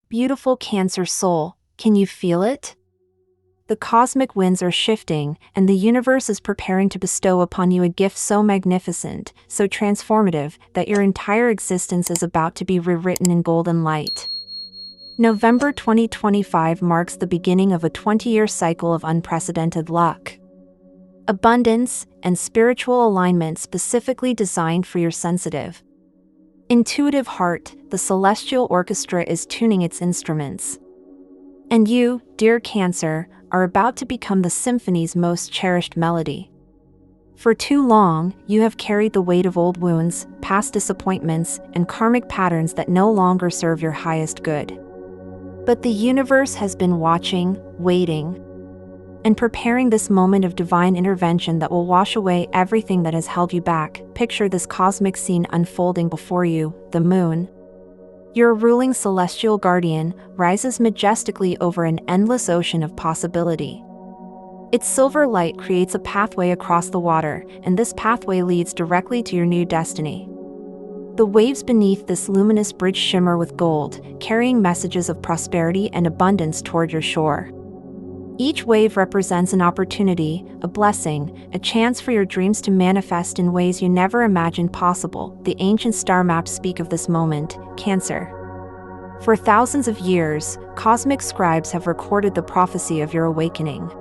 Beautiful Cancer soul, can you feel it? The cosmic winds are shifting, and the universe is preparing to bestow upon you a gift so magnificent, so transformative, that your entire existence is about to be rewritten in golden light. November 2025 marks the beginning of a 20-year cycle of unprecedented luck, abundance, and spiritual alignment specifically designed for your sensitive, intuitive heart. The celestial orchestra is tuning its instruments. And you, dear Cancer, are about to become the symphony's most cherished melody. For too long, you have carried the weight of old wounds, past disappointments, and karmic patterns that no longer serve your highest good. But the universe has been watching, waiting, and preparing this moment of divine intervention that will wash away everything that has held you back. Picture this cosmic scene unfolding before you. The moon, your ruling celestial guardian, rises majestically over an endless ocean of possibility. Its silver light creates a pathway across the water, and this pathway leads directly to your new destiny. The waves beneath this luminous bridge shimmer with gold, carrying messages of prosperity and abundance toward your shore. Each wave represents an opportunity, a blessing, a chance for your dreams to manifest in ways you never imagined possible. The ancient star maps speak of this moment, Cancer. For thousands of years, cosmic scribes have recorded the prophecy of your awakening.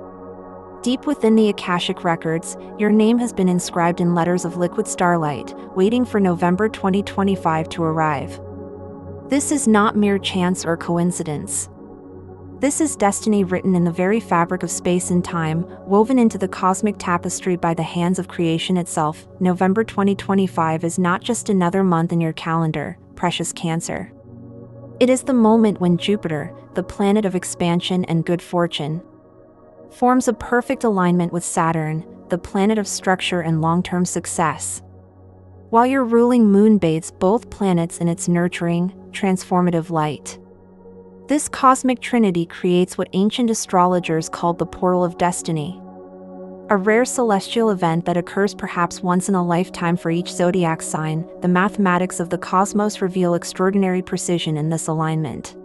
Deep within the Akashic records, your name has been inscribed in letters of liquid starlight, waiting for November 2025 to arrive. This is not mere chance or coincidence. This is destiny written in the very fabric of space and time, woven into the cosmic tapestry by the hands of creation itself. November 2025 is not just another month in your calendar, precious Cancer. It is the moment when Jupiter, the planet of expansion and good fortune, forms a perfect alignment with Saturn, the planet of structure and long-term success. While your ruling moon bathes both planets in its nurturing, transformative light. This cosmic trinity creates what ancient astrologers called the portal of destiny, a rare celestial event that occurs perhaps once in a lifetime for each zodiac sign. The mathematics of the cosmos reveal extraordinary precision in this alignment.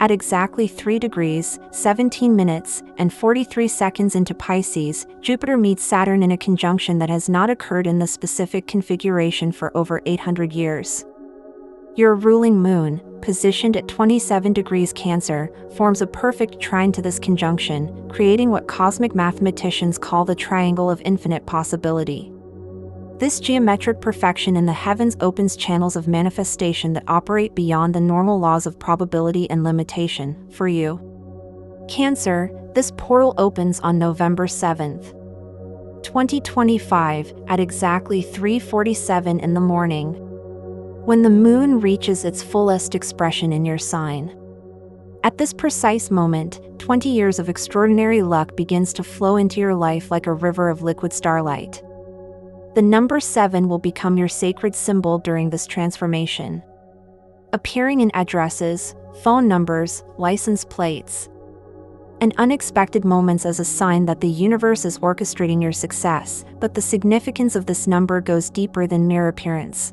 At exactly 3 degrees, 17 minutes, and 43 seconds into Pisces, Jupiter meets Saturn in a conjunction that has not occurred in the specific configuration for over 800 years. Your ruling moon, positioned at 27 degrees Cancer, forms a perfect trine to this conjunction, creating what cosmic mathematicians call the triangle of infinite possibility. This geometric perfection in the heavens opens channels of manifestation that operate beyond the normal laws of probability and limitation. For you, Cancer, this portal opens on November 7th, 2025, at exactly 3:47 in the morning, when the moon reaches its fullest expression in your sign. At this precise moment, 20 years of extraordinary luck begins to flow into your life like a river of liquid starlight. The number 7 will become your sacred symbol during this transformation, appearing in addresses, phone numbers, license plates, and unexpected moments as a sign that the universe is orchestrating your success. But the significance of this number goes deeper than mere appearance.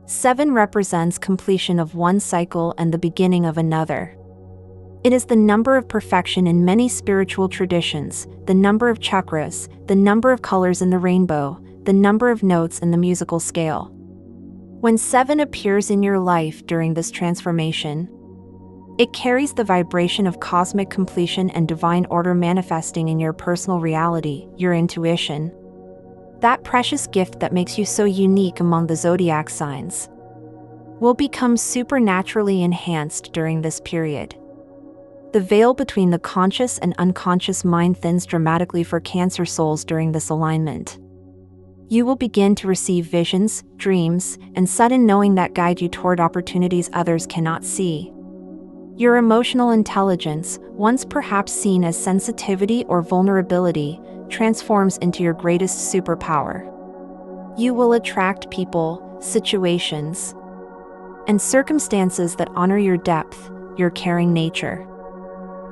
7 represents completion of one cycle and the beginning of another. It is the number of perfection in many spiritual traditions, the number of chakras, the number of colors in the rainbow, the number of notes in the musical scale. When 7 appears in your life during this transformation, it carries the vibration of cosmic completion and divine order manifesting in your personal reality, your intuition. That precious gift that makes you so unique among the zodiac signs will become supernaturally enhanced during this period. The veil between the conscious and unconscious mind thins dramatically for Cancer souls during this alignment. You will begin to receive visions, dreams, and sudden knowing that guide you toward opportunities others cannot see. Your emotional intelligence, once perhaps seen as sensitivity or vulnerability, transforms into your greatest superpower. You will attract people, situations, and circumstances that honor your depth, your caring nature,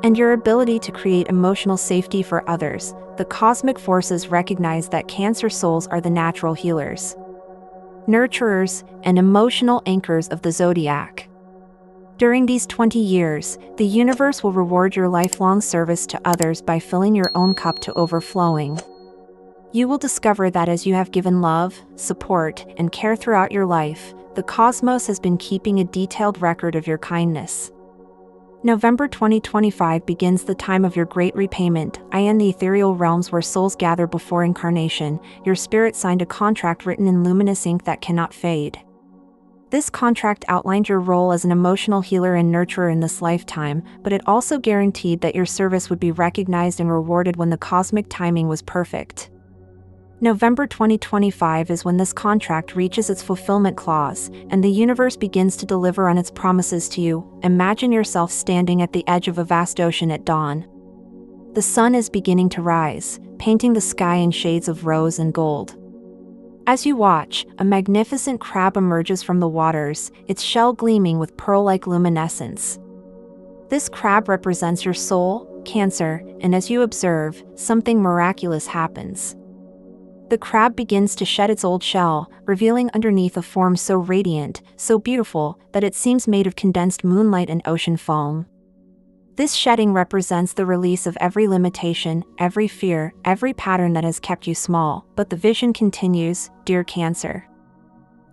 and your ability to create emotional safety for others. The cosmic forces recognize that Cancer souls are the natural healers, nurturers, and emotional anchors of the zodiac. During these 20 years, the universe will reward your lifelong service to others by filling your own cup to overflowing. You will discover that as you have given love, support, and care throughout your life, the cosmos has been keeping a detailed record of your kindness. November 2025 begins the time of your great repayment. In the ethereal realms where souls gather before incarnation, your spirit signed a contract written in luminous ink that cannot fade. This contract outlined your role as an emotional healer and nurturer in this lifetime, but it also guaranteed that your service would be recognized and rewarded when the cosmic timing was perfect. November 2025 is when this contract reaches its fulfillment clause, and the universe begins to deliver on its promises to you. Imagine yourself standing at the edge of a vast ocean at dawn. The sun is beginning to rise, painting the sky in shades of rose and gold. As you watch, a magnificent crab emerges from the waters, its shell gleaming with pearl-like luminescence. This crab represents your soul, Cancer, and as you observe, something miraculous happens. The crab begins to shed its old shell, revealing underneath a form so radiant, so beautiful, that it seems made of condensed moonlight and ocean foam. This shedding represents the release of every limitation, every fear, every pattern that has kept you small, but the vision continues, dear Cancer.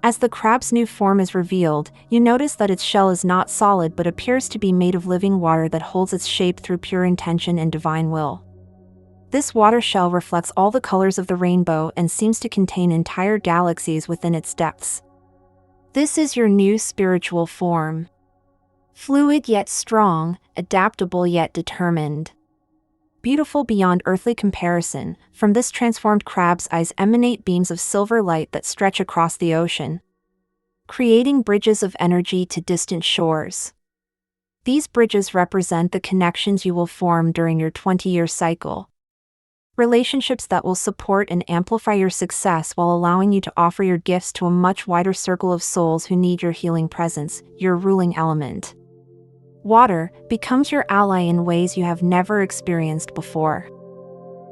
As the crab's new form is revealed, you notice that its shell is not solid but appears to be made of living water that holds its shape through pure intention and divine will. This water shell reflects all the colors of the rainbow and seems to contain entire galaxies within its depths. This is your new spiritual form. Fluid yet strong, adaptable yet determined. Beautiful beyond earthly comparison, from this transformed crab's eyes emanate beams of silver light that stretch across the ocean, creating bridges of energy to distant shores. These bridges represent the connections you will form during your 20-year cycle. Relationships that will support and amplify your success while allowing you to offer your gifts to a much wider circle of souls who need your healing presence, your ruling element. Water becomes your ally in ways you have never experienced before.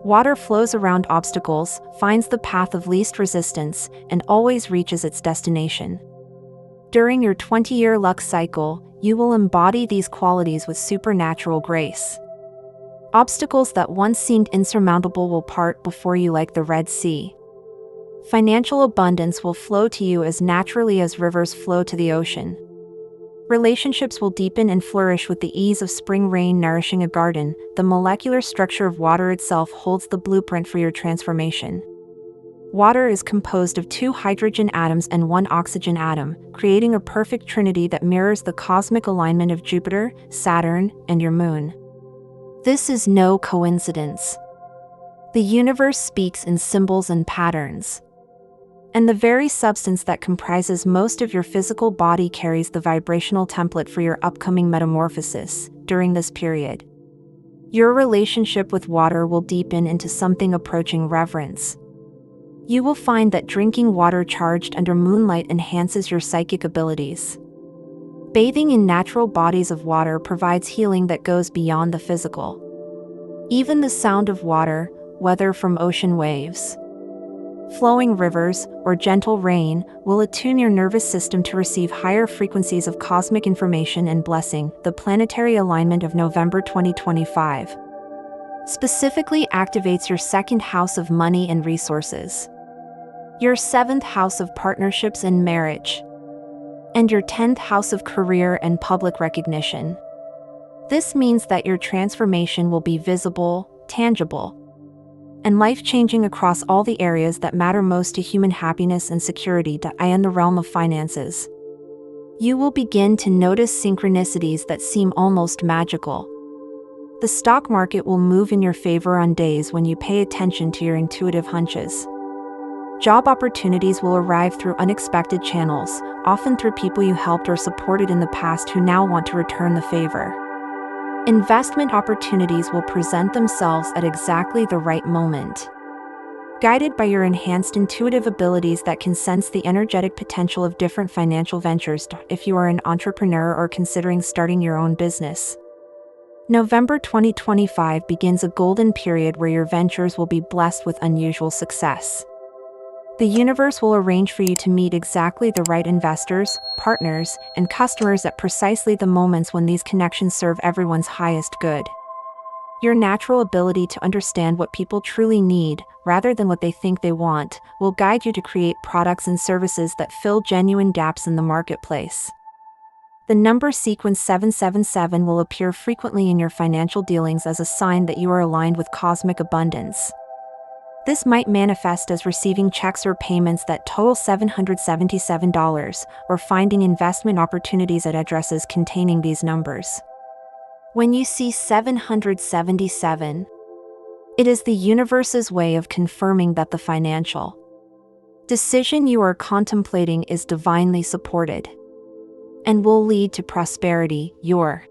Water flows around obstacles, finds the path of least resistance, and always reaches its destination. During your 20-year luck cycle, you will embody these qualities with supernatural grace. Obstacles that once seemed insurmountable will part before you like the Red Sea. Financial abundance will flow to you as naturally as rivers flow to the ocean. Relationships will deepen and flourish with the ease of spring rain nourishing a garden. The molecular structure of water itself holds the blueprint for your transformation. Water is composed of 2 hydrogen atoms and 1 oxygen atom, creating a perfect trinity that mirrors the cosmic alignment of Jupiter, Saturn, and your moon. This is no coincidence. The universe speaks in symbols and patterns. And the very substance that comprises most of your physical body carries the vibrational template for your upcoming metamorphosis. During this period, your relationship with water will deepen into something approaching reverence. You will find that drinking water charged under moonlight enhances your psychic abilities. Bathing in natural bodies of water provides healing that goes beyond the physical. Even the sound of water, whether from ocean waves, flowing rivers, or gentle rain, will attune your nervous system to receive higher frequencies of cosmic information and blessing. The planetary alignment of November 2025 specifically activates your 2nd house of money and resources, your 7th house of partnerships and marriage, and your 10th house of career and public recognition. This means that your transformation will be visible, tangible, and life-changing across all the areas that matter most to human happiness and security. In the realm of finances, you will begin to notice synchronicities that seem almost magical. The stock market will move in your favor on days when you pay attention to your intuitive hunches. Job opportunities will arrive through unexpected channels, often through people you helped or supported in the past who now want to return the favor. Investment opportunities will present themselves at exactly the right moment. Guided by your enhanced intuitive abilities that can sense the energetic potential of different financial ventures. If you are an entrepreneur or considering starting your own business, November 2025 begins a golden period where your ventures will be blessed with unusual success. The universe will arrange for you to meet exactly the right investors, partners, and customers at precisely the moments when these connections serve everyone's highest good. Your natural ability to understand what people truly need, rather than what they think they want, will guide you to create products and services that fill genuine gaps in the marketplace. The number sequence 777 will appear frequently in your financial dealings as a sign that you are aligned with cosmic abundance. This might manifest as receiving checks or payments that total $777, or finding investment opportunities at addresses containing these numbers. When you see 777, it is the universe's way of confirming that the financial decision you are contemplating is divinely supported and will lead to prosperity. Your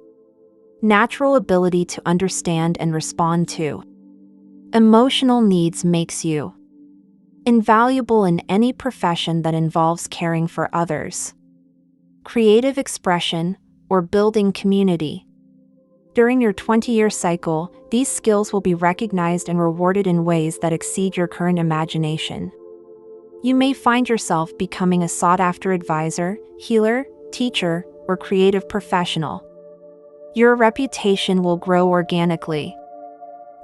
natural ability to understand and respond to emotional needs makes you invaluable in any profession that involves caring for others, creative expression, or building community. During your 20-year cycle, these skills will be recognized and rewarded in ways that exceed your current imagination. You may find yourself becoming a sought-after advisor, healer, teacher, or creative professional. Your reputation will grow organically.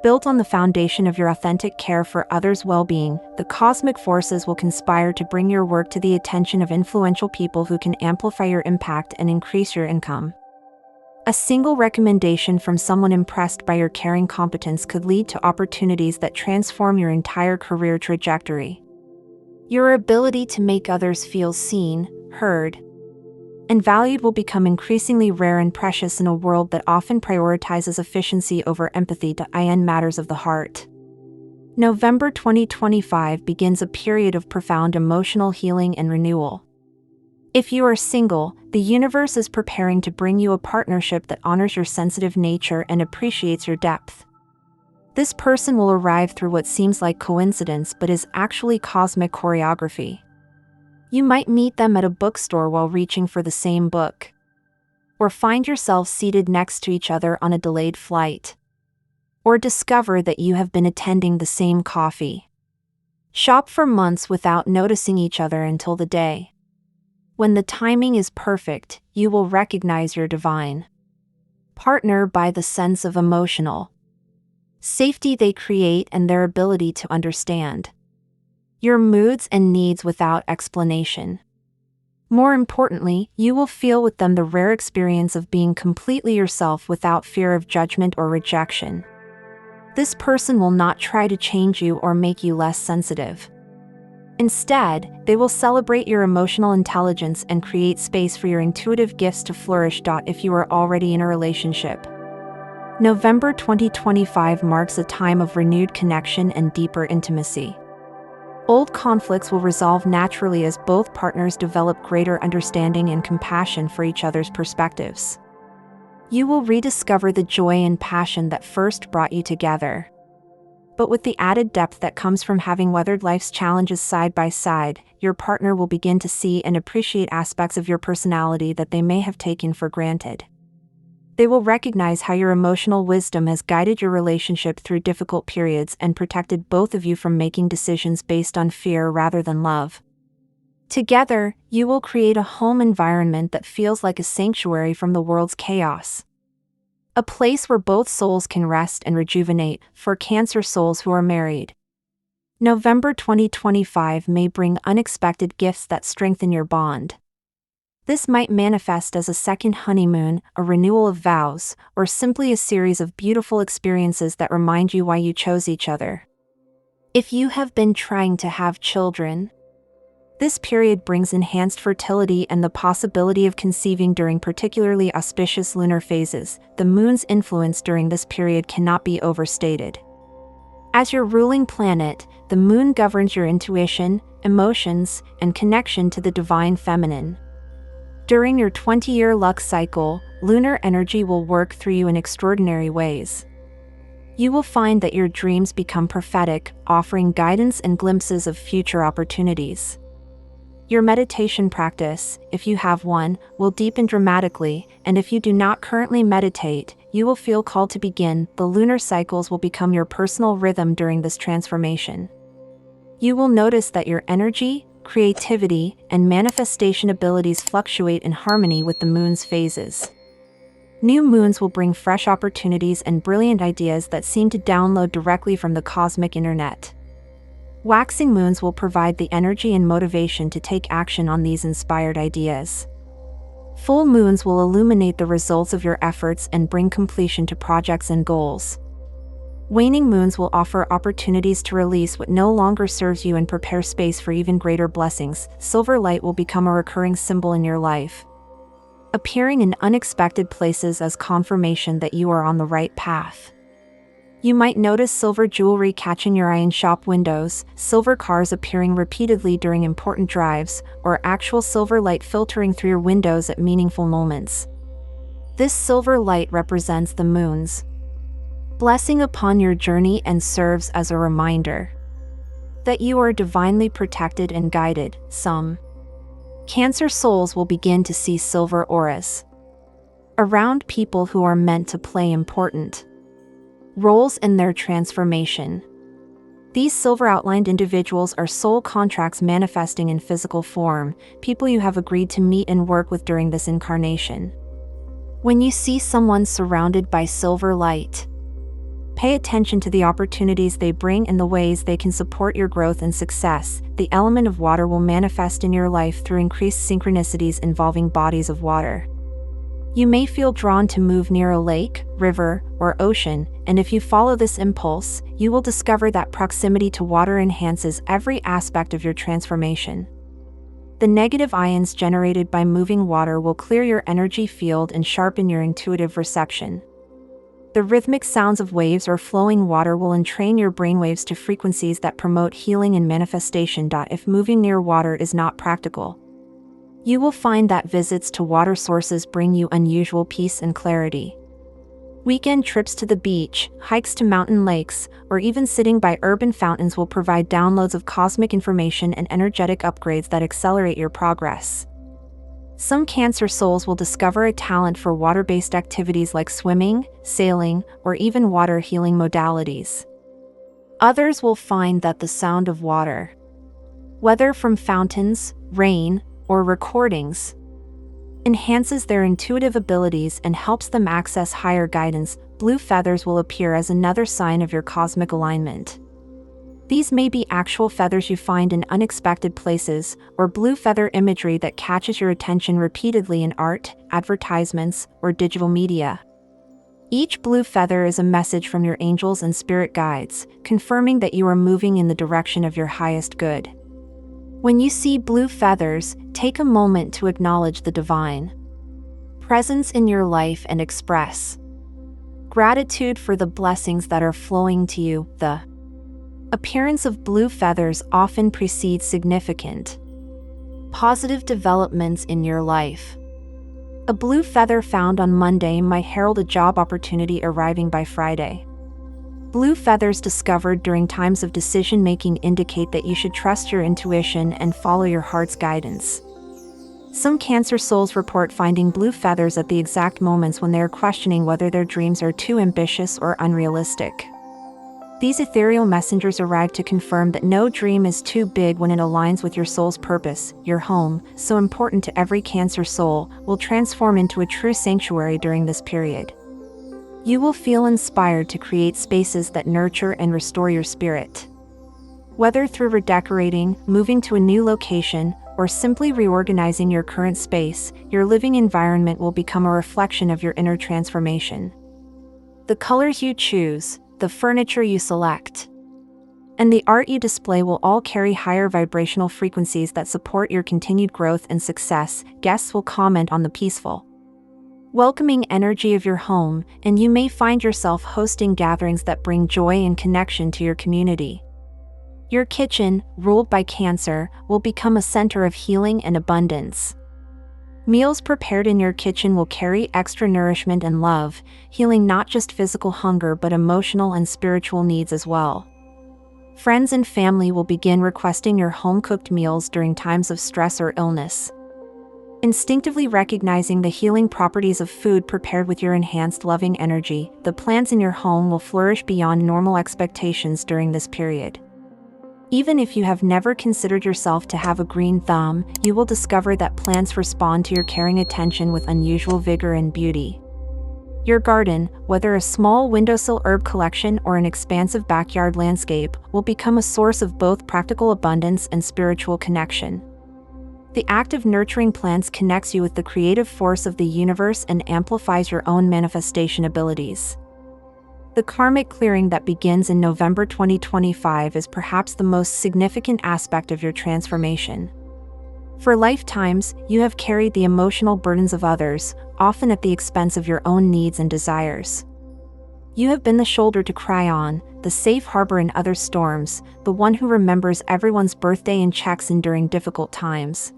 Built on the foundation of your authentic care for others' well-being, the cosmic forces will conspire to bring your work to the attention of influential people who can amplify your impact and increase your income. A single recommendation from someone impressed by your caring competence could lead to opportunities that transform your entire career trajectory. Your ability to make others feel seen, heard, and valued will become increasingly rare and precious in a world that often prioritizes efficiency over empathy in matters of the heart. November 2025 begins a period of profound emotional healing and renewal. If you are single, the universe is preparing to bring you a partnership that honors your sensitive nature and appreciates your depth. This person will arrive through what seems like coincidence but is actually cosmic choreography. You might meet them at a bookstore while reaching for the same book, or find yourselves seated next to each other on a delayed flight, or discover that you have been attending the same coffee shop for months without noticing each other until the day when the timing is perfect. You will recognize your divine partner by the sense of emotional safety they create and their ability to understand your moods and needs without explanation. More importantly, you will feel with them the rare experience of being completely yourself without fear of judgment or rejection. This person will not try to change you or make you less sensitive. Instead, they will celebrate your emotional intelligence and create space for your intuitive gifts to flourish. If you are already in a relationship, November 2025 marks a time of renewed connection and deeper intimacy. Old conflicts will resolve naturally as both partners develop greater understanding and compassion for each other's perspectives. You will rediscover the joy and passion that first brought you together, but with the added depth that comes from having weathered life's challenges side by side. Your partner will begin to see and appreciate aspects of your personality that they may have taken for granted. They will recognize how your emotional wisdom has guided your relationship through difficult periods and protected both of you from making decisions based on fear rather than love. Together, you will create a home environment that feels like a sanctuary from the world's chaos. A place where both souls can rest and rejuvenate. For Cancer souls who are married, November 2025 may bring unexpected gifts that strengthen your bond. This might manifest as a second honeymoon, a renewal of vows, or simply a series of beautiful experiences that remind you why you chose each other. If you have been trying to have children, this period brings enhanced fertility and the possibility of conceiving during particularly auspicious lunar phases. The moon's influence during this period cannot be overstated. As your ruling planet, the moon governs your intuition, emotions, and connection to the divine feminine. During your 20-year luck cycle, lunar energy will work through you in extraordinary ways. You will find that your dreams become prophetic, offering guidance and glimpses of future opportunities. Your meditation practice, if you have one, will deepen dramatically, and if you do not currently meditate, you will feel called to begin. The lunar cycles will become your personal rhythm during this transformation. You will notice that your energy, creativity, and manifestation abilities fluctuate in harmony with the moon's phases. New moons will bring fresh opportunities and brilliant ideas that seem to download directly from the cosmic internet. Waxing moons will provide the energy and motivation to take action on these inspired ideas. Full moons will illuminate the results of your efforts and bring completion to projects and goals. Waning moons will offer opportunities to release what no longer serves you and prepare space for even greater blessings. Silver light will become a recurring symbol in your life, appearing in unexpected places as confirmation that you are on the right path. You might notice silver jewelry catching your eye in shop windows, silver cars appearing repeatedly during important drives, or actual silver light filtering through your windows at meaningful moments. This silver light represents the moon's blessing upon your journey and serves as a reminder that you are divinely protected and guided. Some Cancer souls will begin to see silver auras around people who are meant to play important roles in their transformation. These silver-outlined individuals are soul contracts manifesting in physical form, people you have agreed to meet and work with during this incarnation. When you see someone surrounded by silver light, pay attention to the opportunities they bring and the ways they can support your growth and success. The element of water will manifest in your life through increased synchronicities involving bodies of water. You may feel drawn to move near a lake, river, or ocean, and if you follow this impulse, you will discover that proximity to water enhances every aspect of your transformation. The negative ions generated by moving water will clear your energy field and sharpen your intuitive reception. The rhythmic sounds of waves or flowing water will entrain your brainwaves to frequencies that promote healing and manifestation. If moving near water is not practical, you will find that visits to water sources bring you unusual peace and clarity. Weekend trips to the beach, hikes to mountain lakes, or even sitting by urban fountains will provide downloads of cosmic information and energetic upgrades that accelerate your progress. Some Cancer souls will discover a talent for water-based activities like swimming, sailing, or even water healing modalities. Others will find that the sound of water, whether from fountains, rain, or recordings, enhances their intuitive abilities and helps them access higher guidance. Blue feathers will appear as another sign of your cosmic alignment. These may be actual feathers you find in unexpected places, or blue feather imagery that catches your attention repeatedly in art, advertisements, or digital media. Each blue feather is a message from your angels and spirit guides, confirming that you are moving in the direction of your highest good. When you see blue feathers, take a moment to acknowledge the divine presence in your life and express gratitude for the blessings that are flowing to you. The appearance of blue feathers often precedes significant positive developments in your life. A blue feather found on Monday might herald a job opportunity arriving by Friday. Blue feathers discovered during times of decision-making indicate that you should trust your intuition and follow your heart's guidance. Some Cancer souls report finding blue feathers at the exact moments when they are questioning whether their dreams are too ambitious or unrealistic. These ethereal messengers arrive to confirm that no dream is too big when it aligns with your soul's purpose. Your home, so important to every Cancer soul, will transform into a true sanctuary during this period. You will feel inspired to create spaces that nurture and restore your spirit. Whether through redecorating, moving to a new location, or simply reorganizing your current space, your living environment will become a reflection of your inner transformation. The colors you choose, the furniture you select, and the art you display will all carry higher vibrational frequencies that support your continued growth and success. Guests will comment on the peaceful, welcoming energy of your home, and you may find yourself hosting gatherings that bring joy and connection to your community. Your kitchen, ruled by Cancer, will become a center of healing and abundance. Meals prepared in your kitchen will carry extra nourishment and love, healing not just physical hunger but emotional and spiritual needs as well. Friends and family will begin requesting your home-cooked meals during times of stress or illness. Instinctively recognizing the healing properties of food prepared with your enhanced loving energy, the plants in your home will flourish beyond normal expectations during this period. Even if you have never considered yourself to have a green thumb, you will discover that plants respond to your caring attention with unusual vigor and beauty. Your garden, whether a small windowsill herb collection or an expansive backyard landscape, will become a source of both practical abundance and spiritual connection. The act of nurturing plants connects you with the creative force of the universe and amplifies your own manifestation abilities. The karmic clearing that begins in November 2025 is perhaps the most significant aspect of your transformation. For lifetimes, you have carried the emotional burdens of others, often at the expense of your own needs and desires. You have been the shoulder to cry on, the safe harbor in other storms, the one who remembers everyone's birthday and checks in during difficult times.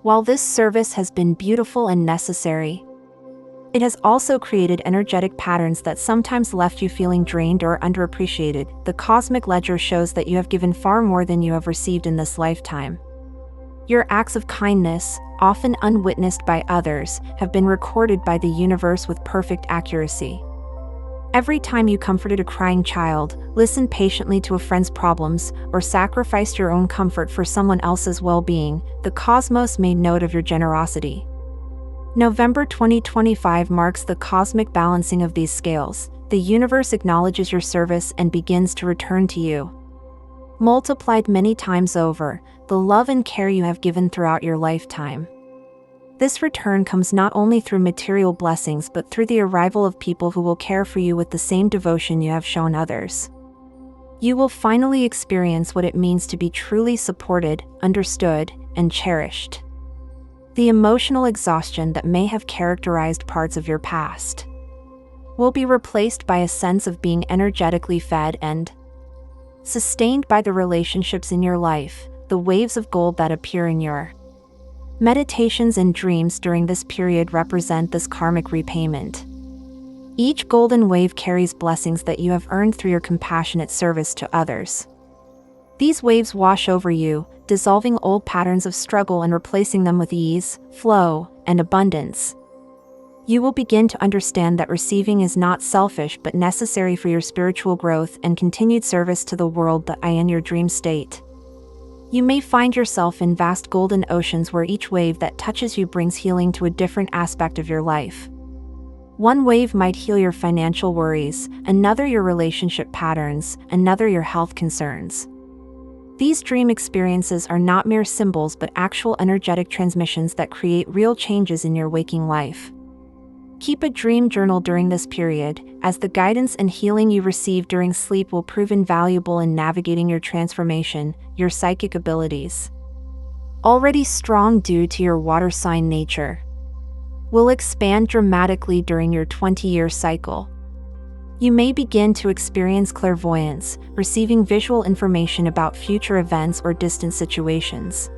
While this service has been beautiful and necessary, it has also created energetic patterns that sometimes left you feeling drained or underappreciated. The cosmic ledger shows that you have given far more than you have received in this lifetime. Your acts of kindness, often unwitnessed by others, have been recorded by the universe with perfect accuracy. Every time you comforted a crying child, listened patiently to a friend's problems, or sacrificed your own comfort for someone else's well-being, the cosmos made note of your generosity. November 2025 marks the cosmic balancing of these scales. The universe acknowledges your service and begins to return to you, multiplied many times over, the love and care you have given throughout your lifetime. This return comes not only through material blessings but through the arrival of people who will care for you with the same devotion you have shown others. You will finally experience what it means to be truly supported, understood, and cherished. The emotional exhaustion that may have characterized parts of your past will be replaced by a sense of being energetically fed and sustained by the relationships in your life, the waves of gold that appear in your meditations and dreams during this period represent this karmic repayment. Each golden wave carries blessings that you have earned through your compassionate service to others. These waves wash over you, dissolving old patterns of struggle and replacing them with ease, flow, and abundance. You will begin to understand that receiving is not selfish but necessary for your spiritual growth and continued service to the world that in your dream state. You may find yourself in vast golden oceans where each wave that touches you brings healing to a different aspect of your life. One wave might heal your financial worries, another your relationship patterns, another your health concerns. These dream experiences are not mere symbols but actual energetic transmissions that create real changes in your waking life. Keep a dream journal during this period, as the guidance and healing you receive during sleep will prove invaluable in navigating your transformation. Your psychic abilities, already strong due to your water sign nature, will expand dramatically during your 20-year cycle. You may begin to experience clairvoyance, receiving visual information about future events or distant situations.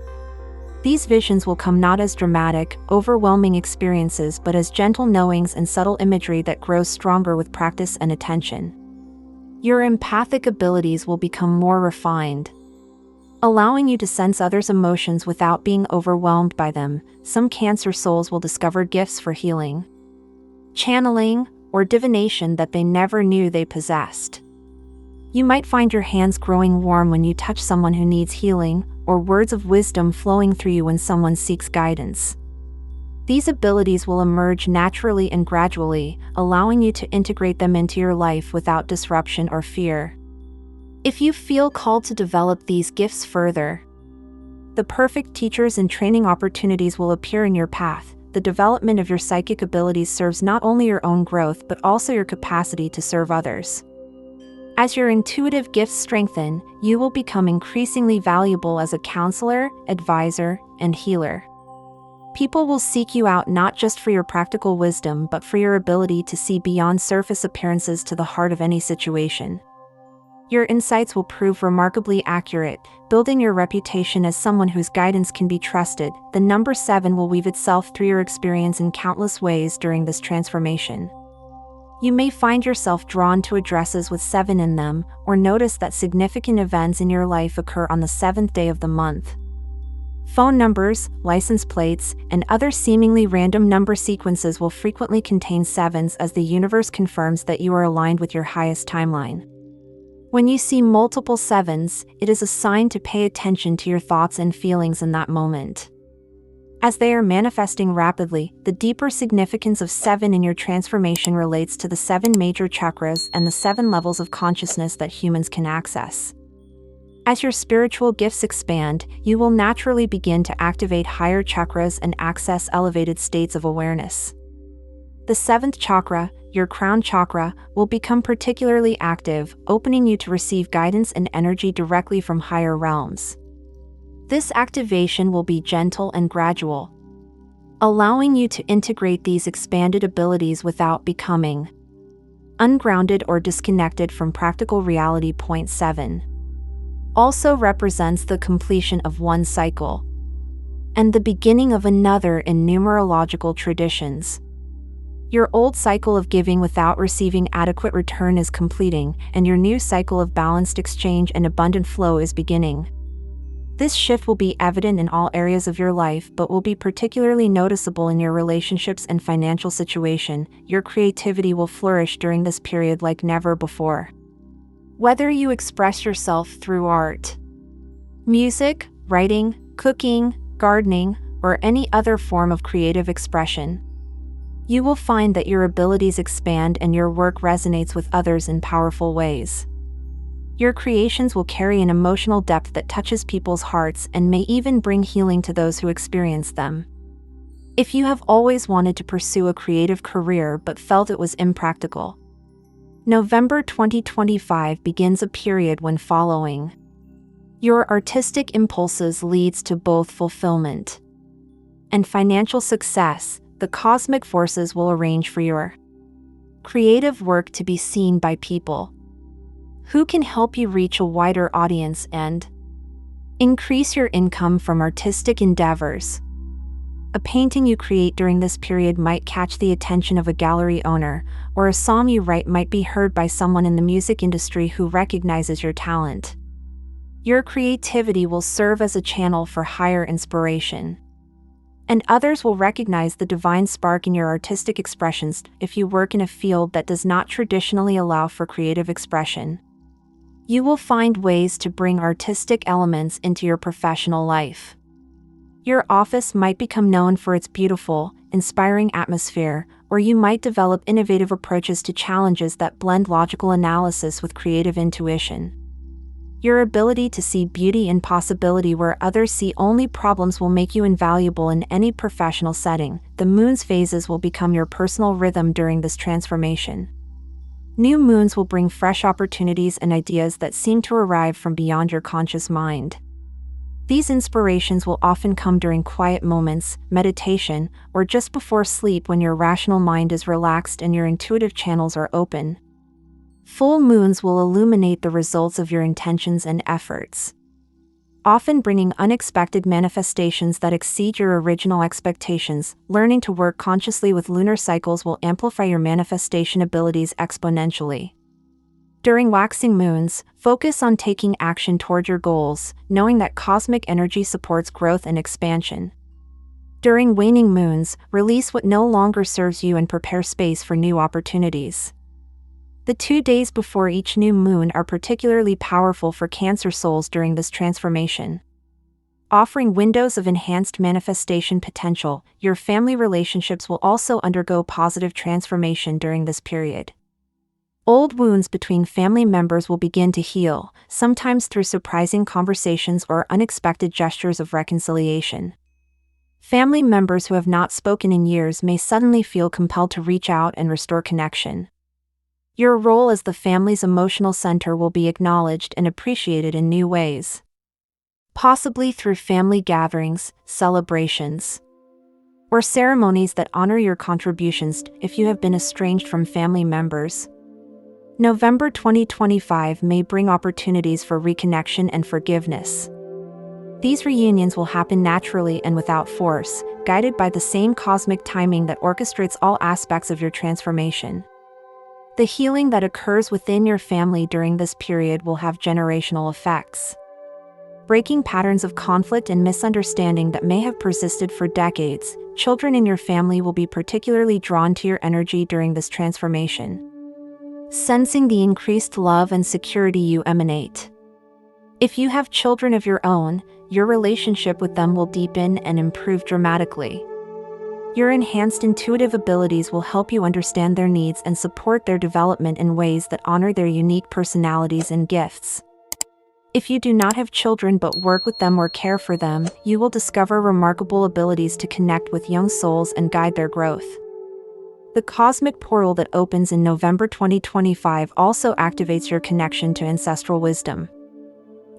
These visions will come not as dramatic, overwhelming experiences but as gentle knowings and subtle imagery that grows stronger with practice and attention. Your empathic abilities will become more refined, allowing you to sense others' emotions without being overwhelmed by them. Some Cancer souls will discover gifts for healing, channeling, or divination that they never knew they possessed. You might find your hands growing warm when you touch someone who needs healing, or words of wisdom flowing through you when someone seeks guidance. These abilities will emerge naturally and gradually, allowing you to integrate them into your life without disruption or fear. If you feel called to develop these gifts further, the perfect teachers and training opportunities will appear in your path. The development of your psychic abilities serves not only your own growth but also your capacity to serve others. As your intuitive gifts strengthen, you will become increasingly valuable as a counselor, advisor, and healer. People will seek you out not just for your practical wisdom but for your ability to see beyond surface appearances to the heart of any situation. Your insights will prove remarkably accurate, building your reputation as someone whose guidance can be trusted. The number 7 will weave itself through your experience in countless ways during this transformation. You may find yourself drawn to addresses with 7 in them, or notice that significant events in your life occur on the 7th day of the month. Phone numbers, license plates, and other seemingly random number sequences will frequently contain 7s as the universe confirms that you are aligned with your highest timeline. When you see multiple sevens, it is a sign to pay attention to your thoughts and feelings in that moment. As they are manifesting rapidly, the deeper significance of 7 in your transformation relates to the 7 major chakras and the 7 levels of consciousness that humans can access. As your spiritual gifts expand, you will naturally begin to activate higher chakras and access elevated states of awareness. The 7th chakra, your crown chakra, will become particularly active, opening you to receive guidance and energy directly from higher realms. This activation will be gentle and gradual, allowing you to integrate these expanded abilities without becoming ungrounded or disconnected from practical reality. Point 7 also represents the completion of one cycle and the beginning of another in numerological traditions. Your old cycle of giving without receiving adequate return is completing, and your new cycle of balanced exchange and abundant flow is beginning. This shift will be evident in all areas of your life, but will be particularly noticeable in your relationships and financial situation. Your creativity will flourish during this period like never before. Whether you express yourself through art, music, writing, cooking, gardening, or any other form of creative expression, you will find that your abilities expand and your work resonates with others in powerful ways. Your creations will carry an emotional depth that touches people's hearts and may even bring healing to those who experience them. If you have always wanted to pursue a creative career but felt it was impractical, November 2025 begins a period when following your artistic impulses leads to both fulfillment and financial success. The cosmic forces will arrange for your creative work to be seen by people who can help you reach a wider audience and increase your income from artistic endeavors. A painting you create during this period might catch the attention of a gallery owner, or a song you write might be heard by someone in the music industry who recognizes your talent. Your creativity will serve as a channel for higher inspiration, and others will recognize the divine spark in your artistic expressions. If you work in a field that does not traditionally allow for creative expression, you will find ways to bring artistic elements into your professional life. Your office might become known for its beautiful, inspiring atmosphere, or you might develop innovative approaches to challenges that blend logical analysis with creative intuition. Your ability to see beauty and possibility where others see only problems will make you invaluable in any professional setting. The moon's phases will become your personal rhythm during this transformation. New moons will bring fresh opportunities and ideas that seem to arrive from beyond your conscious mind. These inspirations will often come during quiet moments, meditation, or just before sleep when your rational mind is relaxed and your intuitive channels are open. Full moons will illuminate the results of your intentions and efforts, often bringing unexpected manifestations that exceed your original expectations. Learning to work consciously with lunar cycles will amplify your manifestation abilities exponentially. During waxing moons, focus on taking action toward your goals, knowing that cosmic energy supports growth and expansion. During waning moons, release what no longer serves you and prepare space for new opportunities. The 2 days before each new moon are particularly powerful for Cancer souls during this transformation, offering windows of enhanced manifestation potential. Your family relationships will also undergo positive transformation during this period. Old wounds between family members will begin to heal, sometimes through surprising conversations or unexpected gestures of reconciliation. Family members who have not spoken in years may suddenly feel compelled to reach out and restore connection. Your role as the family's emotional center will be acknowledged and appreciated in new ways, possibly through family gatherings, celebrations, or ceremonies that honor your contributions. If you have been estranged from family members, November 2025 may bring opportunities for reconnection and forgiveness. These reunions will happen naturally and without force, guided by the same cosmic timing that orchestrates all aspects of your transformation. The healing that occurs within your family during this period will have generational effects, breaking patterns of conflict and misunderstanding that may have persisted for decades. Children in your family will be particularly drawn to your energy during this transformation, sensing the increased love and security you emanate. If you have children of your own, your relationship with them will deepen and improve dramatically. Your enhanced intuitive abilities will help you understand their needs and support their development in ways that honor their unique personalities and gifts. If you do not have children but work with them or care for them, you will discover remarkable abilities to connect with young souls and guide their growth. The cosmic portal that opens in November 2025 also activates your connection to ancestral wisdom.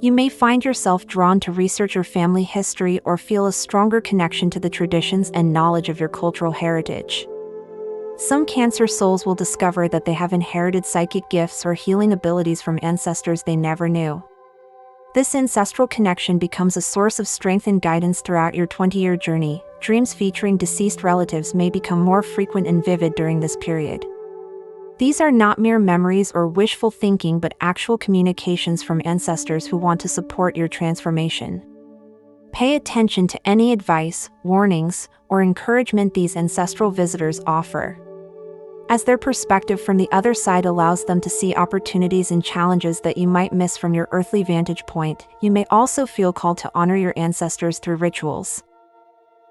You may find yourself drawn to research your family history or feel a stronger connection to the traditions and knowledge of your cultural heritage. Some Cancer souls will discover that they have inherited psychic gifts or healing abilities from ancestors they never knew. This ancestral connection becomes a source of strength and guidance throughout your 20-year journey. Dreams featuring deceased relatives may become more frequent and vivid during this period. These are not mere memories or wishful thinking but actual communications from ancestors who want to support your transformation. Pay attention to any advice, warnings, or encouragement these ancestral visitors offer, as their perspective from the other side allows them to see opportunities and challenges that you might miss from your earthly vantage point. You may also feel called to honor your ancestors through rituals,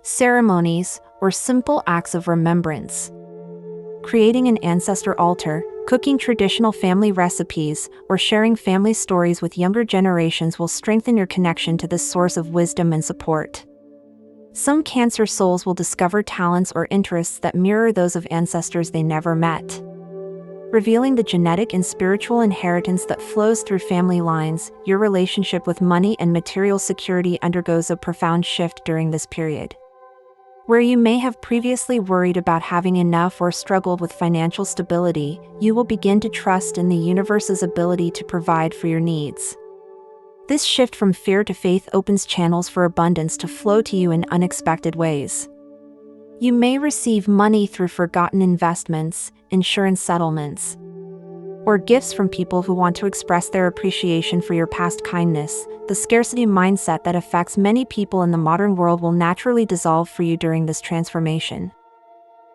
ceremonies, or simple acts of remembrance. Creating an ancestor altar, cooking traditional family recipes, or sharing family stories with younger generations will strengthen your connection to this source of wisdom and support. Some Cancer souls will discover talents or interests that mirror those of ancestors they never met. Revealing the genetic and spiritual inheritance that flows through family lines, your relationship with money and material security undergoes a profound shift during this period. Where you may have previously worried about having enough or struggled with financial stability, you will begin to trust in the universe's ability to provide for your needs. This shift from fear to faith opens channels for abundance to flow to you in unexpected ways. You may receive money through forgotten investments, insurance settlements, or gifts from people who want to express their appreciation for your past kindness. The scarcity mindset that affects many people in the modern world will naturally dissolve for you during this transformation.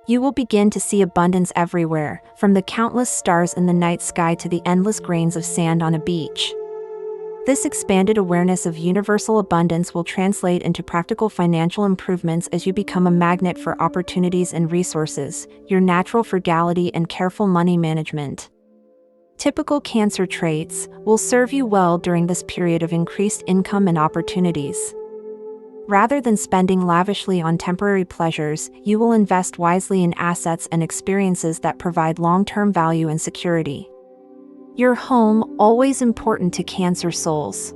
You will begin to see abundance everywhere, from the countless stars in the night sky to the endless grains of sand on a beach. This expanded awareness of universal abundance will translate into practical financial improvements as you become a magnet for opportunities and resources. Your natural frugality and careful money management, typical Cancer traits, will serve you well during this period of increased income and opportunities. Rather than spending lavishly on temporary pleasures, you will invest wisely in assets and experiences that provide long-term value and security. Your home, always important to Cancer souls,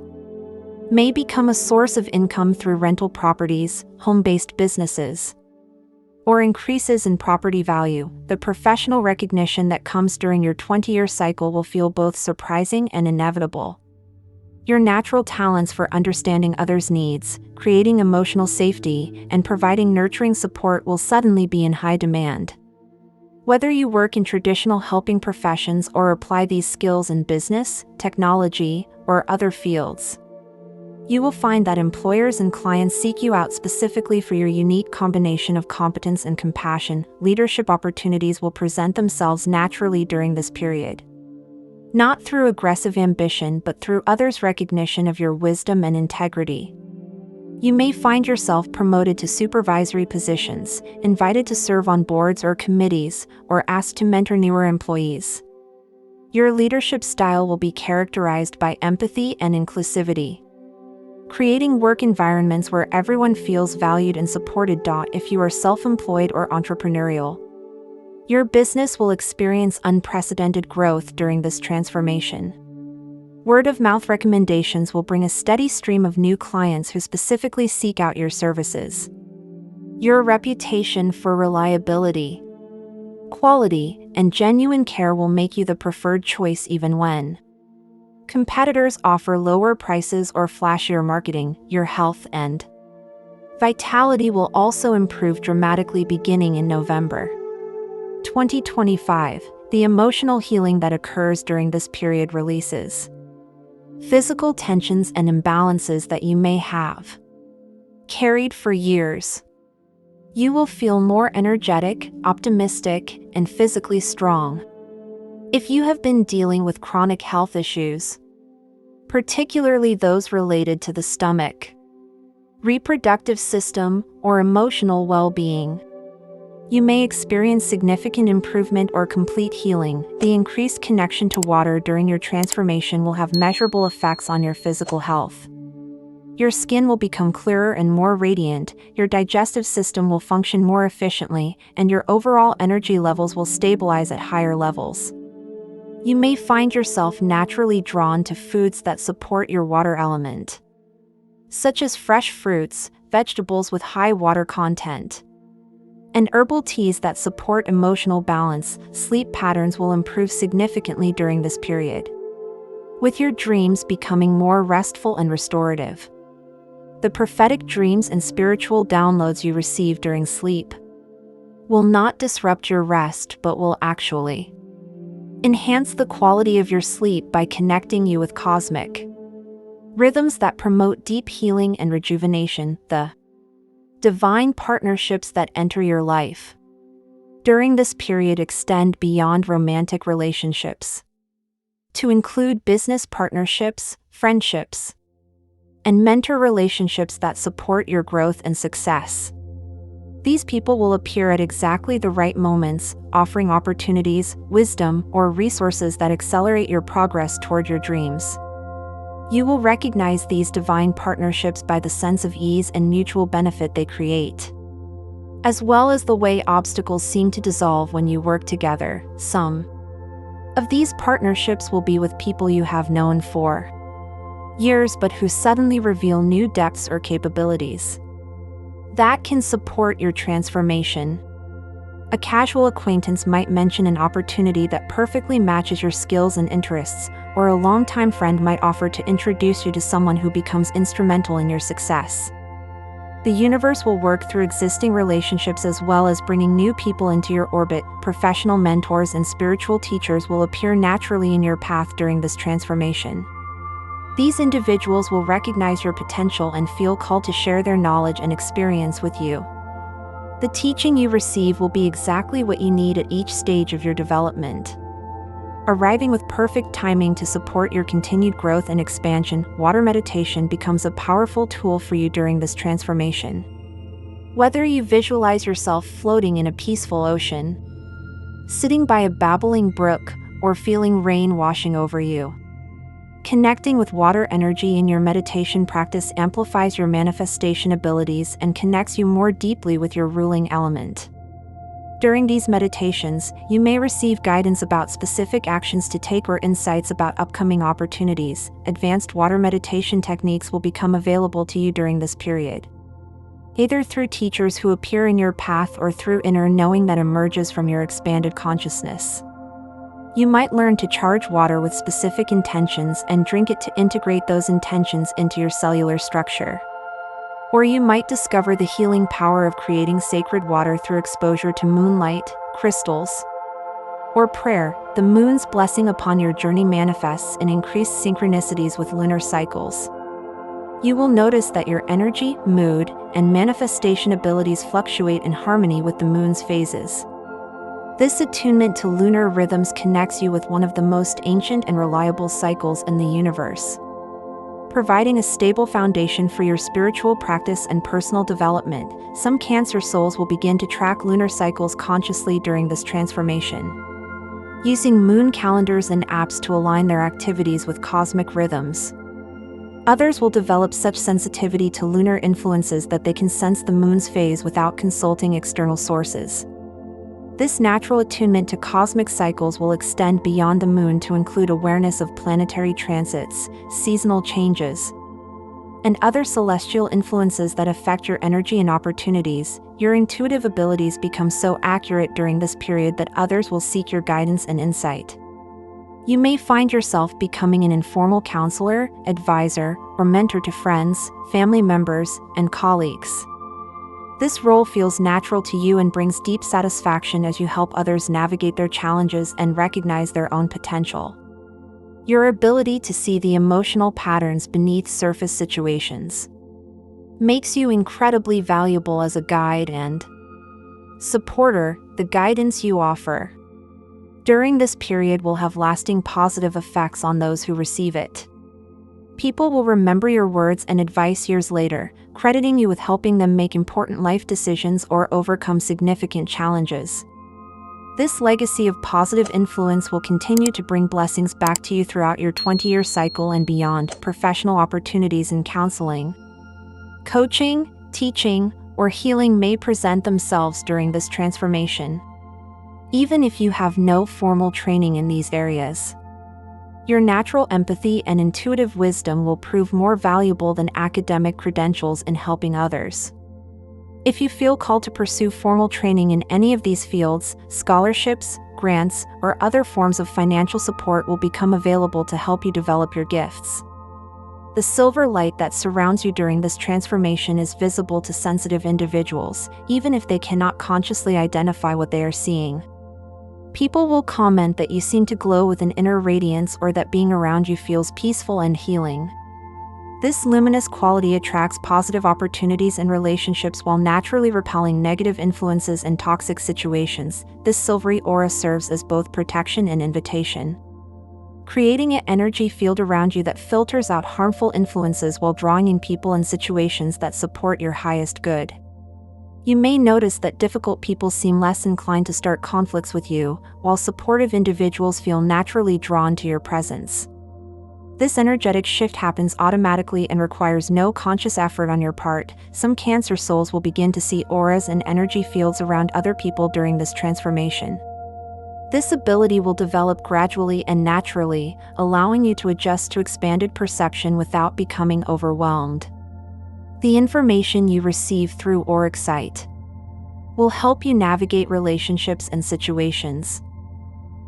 may become a source of income through rental properties, home-based businesses, or increases in property value. The professional recognition that comes during your 20-year cycle will feel both surprising and inevitable. Your natural talents for understanding others' needs, creating emotional safety, and providing nurturing support will suddenly be in high demand. Whether you work in traditional helping professions or apply these skills in business, technology, or other fields, you will find that employers and clients seek you out specifically for your unique combination of competence and compassion. Leadership opportunities will present themselves naturally during this period, not through aggressive ambition but through others' recognition of your wisdom and integrity. You may find yourself promoted to supervisory positions, invited to serve on boards or committees, or asked to mentor newer employees. Your leadership style will be characterized by empathy and inclusivity, creating work environments where everyone feels valued and supported. If you are self-employed or entrepreneurial, your business will experience unprecedented growth during this transformation. Word-of-mouth recommendations will bring a steady stream of new clients who specifically seek out your services. Your reputation for reliability, quality, and genuine care will make you the preferred choice even when competitors offer lower prices or flashier marketing. Your health and vitality will also improve dramatically beginning in November 2025. The emotional healing that occurs during this period releases physical tensions and imbalances that you may have carried for years. You will feel more energetic, optimistic, and physically strong. If you have been dealing with chronic health issues, particularly those related to the stomach, reproductive system, or emotional well-being, you may experience significant improvement or complete healing. The increased connection to water during your transformation will have measurable effects on your physical health. Your skin will become clearer and more radiant, your digestive system will function more efficiently, and your overall energy levels will stabilize at higher levels. You may find yourself naturally drawn to foods that support your water element, such as fresh fruits, vegetables with high water content, and herbal teas that support emotional balance. Sleep patterns will improve significantly during this period, with your dreams becoming more restful and restorative. The prophetic dreams and spiritual downloads you receive during sleep will not disrupt your rest but will actually enhance the quality of your sleep by connecting you with cosmic rhythms that promote deep healing and rejuvenation. The divine partnerships that enter your life during this period extend beyond romantic relationships to include business partnerships, friendships, and mentor relationships that support your growth and success. These people will appear at exactly the right moments, offering opportunities, wisdom, or resources that accelerate your progress toward your dreams. You will recognize these divine partnerships by the sense of ease and mutual benefit they create, as well as the way obstacles seem to dissolve when you work together. Some of these partnerships will be with people you have known for years but who suddenly reveal new depths or capabilities that can support your transformation. A casual acquaintance might mention an opportunity that perfectly matches your skills and interests, or a longtime friend might offer to introduce you to someone who becomes instrumental in your success. The universe will work through existing relationships as well as bringing new people into your orbit. Professional mentors and spiritual teachers will appear naturally in your path during this transformation. These individuals will recognize your potential and feel called to share their knowledge and experience with you. The teaching you receive will be exactly what you need at each stage of your development, arriving with perfect timing to support your continued growth and expansion. Water meditation becomes a powerful tool for you during this transformation. Whether you visualize yourself floating in a peaceful ocean, sitting by a babbling brook, or feeling rain washing over you, connecting with water energy in your meditation practice amplifies your manifestation abilities and connects you more deeply with your ruling element. During these meditations, you may receive guidance about specific actions to take or insights about upcoming opportunities. Advanced water meditation techniques will become available to you during this period, either through teachers who appear in your path or through inner knowing that emerges from your expanded consciousness. You might learn to charge water with specific intentions and drink it to integrate those intentions into your cellular structure. Or you might discover the healing power of creating sacred water through exposure to moonlight, crystals, or prayer. The moon's blessing upon your journey manifests in increased synchronicities with lunar cycles. You will notice that your energy, mood, and manifestation abilities fluctuate in harmony with the moon's phases. This attunement to lunar rhythms connects you with one of the most ancient and reliable cycles in the universe, providing a stable foundation for your spiritual practice and personal development. Some Cancer souls will begin to track lunar cycles consciously during this transformation, using moon calendars and apps to align their activities with cosmic rhythms. Others will develop such sensitivity to lunar influences that they can sense the moon's phase without consulting external sources. This natural attunement to cosmic cycles will extend beyond the moon to include awareness of planetary transits, seasonal changes, and other celestial influences that affect your energy and opportunities. Your intuitive abilities become so accurate during this period that others will seek your guidance and insight. You may find yourself becoming an informal counselor, advisor, or mentor to friends, family members, and colleagues. This role feels natural to you and brings deep satisfaction as you help others navigate their challenges and recognize their own potential. Your ability to see the emotional patterns beneath surface situations makes you incredibly valuable as a guide and supporter. The guidance you offer during this period will have lasting positive effects on those who receive it. People will remember your words and advice years later, crediting you with helping them make important life decisions or overcome significant challenges. This legacy of positive influence will continue to bring blessings back to you throughout your 20-year cycle and beyond. Professional opportunities in counseling, coaching, teaching, or healing may present themselves during this transformation, even if you have no formal training in these areas. Your natural empathy and intuitive wisdom will prove more valuable than academic credentials in helping others. If you feel called to pursue formal training in any of these fields, scholarships, grants, or other forms of financial support will become available to help you develop your gifts. The silver light that surrounds you during this transformation is visible to sensitive individuals, even if they cannot consciously identify what they are seeing. People will comment that you seem to glow with an inner radiance or that being around you feels peaceful and healing. This luminous quality attracts positive opportunities in relationships while naturally repelling negative influences and toxic situations. This silvery aura serves as both protection and invitation, creating an energy field around you that filters out harmful influences while drawing in people and situations that support your highest good. You may notice that difficult people seem less inclined to start conflicts with you, while supportive individuals feel naturally drawn to your presence. This energetic shift happens automatically and requires no conscious effort on your part. Some Cancer souls will begin to see auras and energy fields around other people during this transformation. This ability will develop gradually and naturally, allowing you to adjust to expanded perception without becoming overwhelmed. The information you receive through auric sight will help you navigate relationships and situations.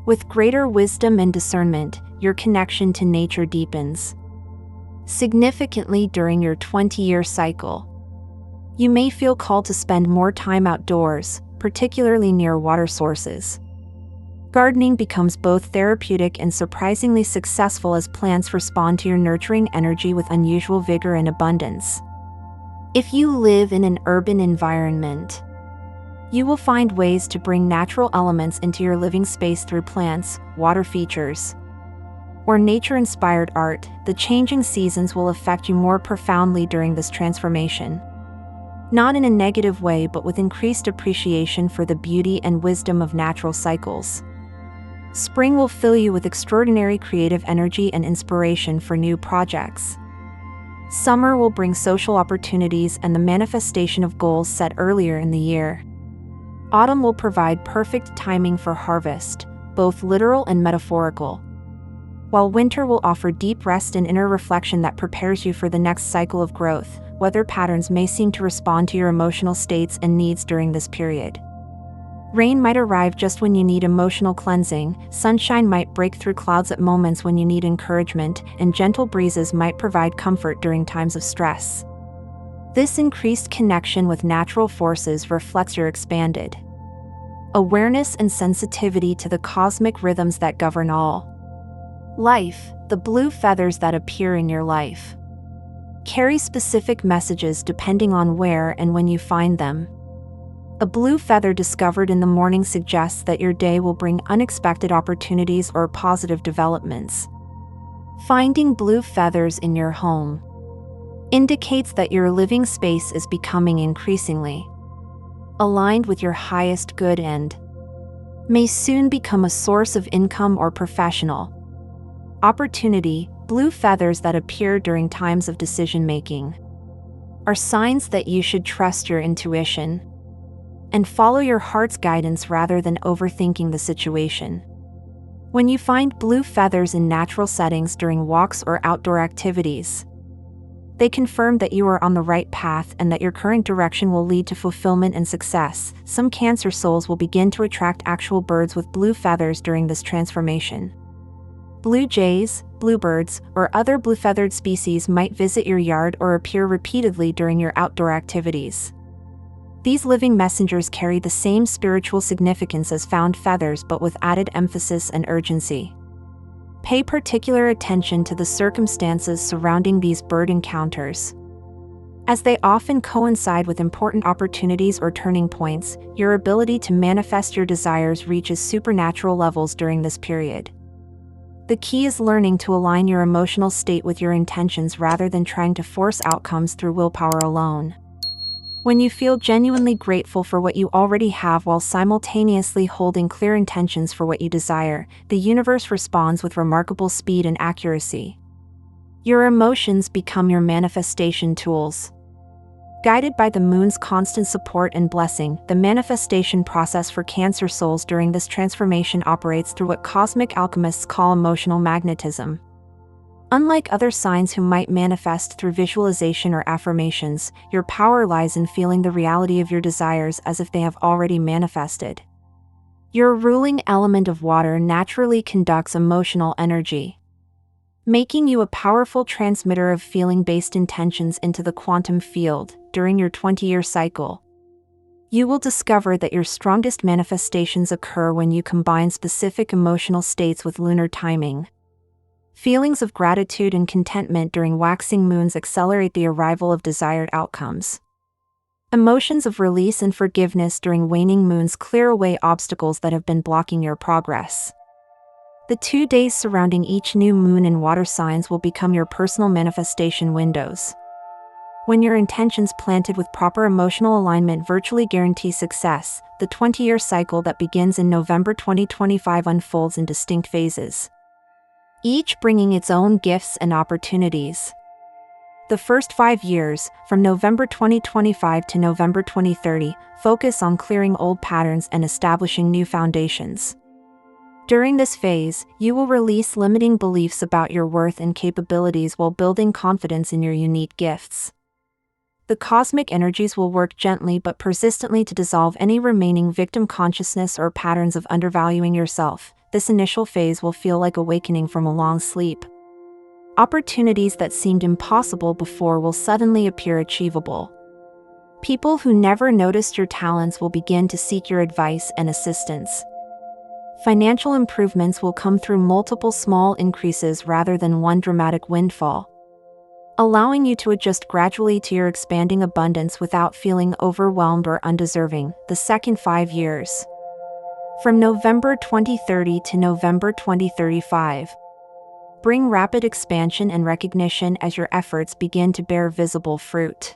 With greater wisdom and discernment, your connection to nature deepens significantly during your 20-year cycle. You may feel called to spend more time outdoors, particularly near water sources. Gardening becomes both therapeutic and surprisingly successful as plants respond to your nurturing energy with unusual vigor and abundance. If you live in an urban environment, you will find ways to bring natural elements into your living space through plants, water features, or nature-inspired art. The changing seasons will affect you more profoundly during this transformation. Not in a negative way, but with increased appreciation for the beauty and wisdom of natural cycles. Spring will fill you with extraordinary creative energy and inspiration for new projects. Summer will bring social opportunities and the manifestation of goals set earlier in the year. Autumn will provide perfect timing for harvest, both literal and metaphorical, while winter will offer deep rest and inner reflection that prepares you for the next cycle of growth. Weather patterns may seem to respond to your emotional states and needs during this period. Rain might arrive just when you need emotional cleansing, sunshine might break through clouds at moments when you need encouragement, and gentle breezes might provide comfort during times of stress. This increased connection with natural forces reflects your expanded awareness and sensitivity to the cosmic rhythms that govern all life. The blue feathers that appear in your life carry specific messages depending on where and when you find them. A blue feather discovered in the morning suggests that your day will bring unexpected opportunities or positive developments. Finding blue feathers in your home indicates that your living space is becoming increasingly aligned with your highest good and may soon become a source of income or professional opportunity. Blue feathers that appear during times of decision-making are signs that you should trust your intuition and follow your heart's guidance rather than overthinking the situation. When you find blue feathers in natural settings during walks or outdoor activities, they confirm that you are on the right path and that your current direction will lead to fulfillment and success. Some Cancer souls will begin to attract actual birds with blue feathers during this transformation. Blue jays, bluebirds, or other blue-feathered species might visit your yard or appear repeatedly during your outdoor activities. These living messengers carry the same spiritual significance as found feathers, but with added emphasis and urgency. Pay particular attention to the circumstances surrounding these bird encounters. As they often coincide with important opportunities or turning points, your ability to manifest your desires reaches supernatural levels during this period. The key is learning to align your emotional state with your intentions rather than trying to force outcomes through willpower alone. When you feel genuinely grateful for what you already have while simultaneously holding clear intentions for what you desire, the universe responds with remarkable speed and accuracy. Your emotions become your manifestation tools. Guided by the moon's constant support and blessing, the manifestation process for Cancer souls during this transformation operates through what cosmic alchemists call emotional magnetism. Unlike other signs who might manifest through visualization or affirmations, your power lies in feeling the reality of your desires as if they have already manifested. Your ruling element of water naturally conducts emotional energy, making you a powerful transmitter of feeling-based intentions into the quantum field. During your 20-year cycle, you will discover that your strongest manifestations occur when you combine specific emotional states with lunar timing. Feelings of gratitude and contentment during waxing moons accelerate the arrival of desired outcomes. Emotions of release and forgiveness during waning moons clear away obstacles that have been blocking your progress. The 2 days surrounding each new moon in water signs will become your personal manifestation windows. When your intentions planted with proper emotional alignment virtually guarantee success, the 20-year cycle that begins in November 2025 unfolds in distinct phases, each bringing its own gifts and opportunities. The first 5 years, from November 2025 to November 2030, focus on clearing old patterns and establishing new foundations. During this phase, you will release limiting beliefs about your worth and capabilities while building confidence in your unique gifts. The cosmic energies will work gently but persistently to dissolve any remaining victim consciousness or patterns of undervaluing yourself. This initial phase will feel like awakening from a long sleep. Opportunities that seemed impossible before will suddenly appear achievable. People who never noticed your talents will begin to seek your advice and assistance. Financial improvements will come through multiple small increases rather than one dramatic windfall, allowing you to adjust gradually to your expanding abundance without feeling overwhelmed or undeserving. The second 5 years, from November 2030 to November 2035, bring rapid expansion and recognition as your efforts begin to bear visible fruit.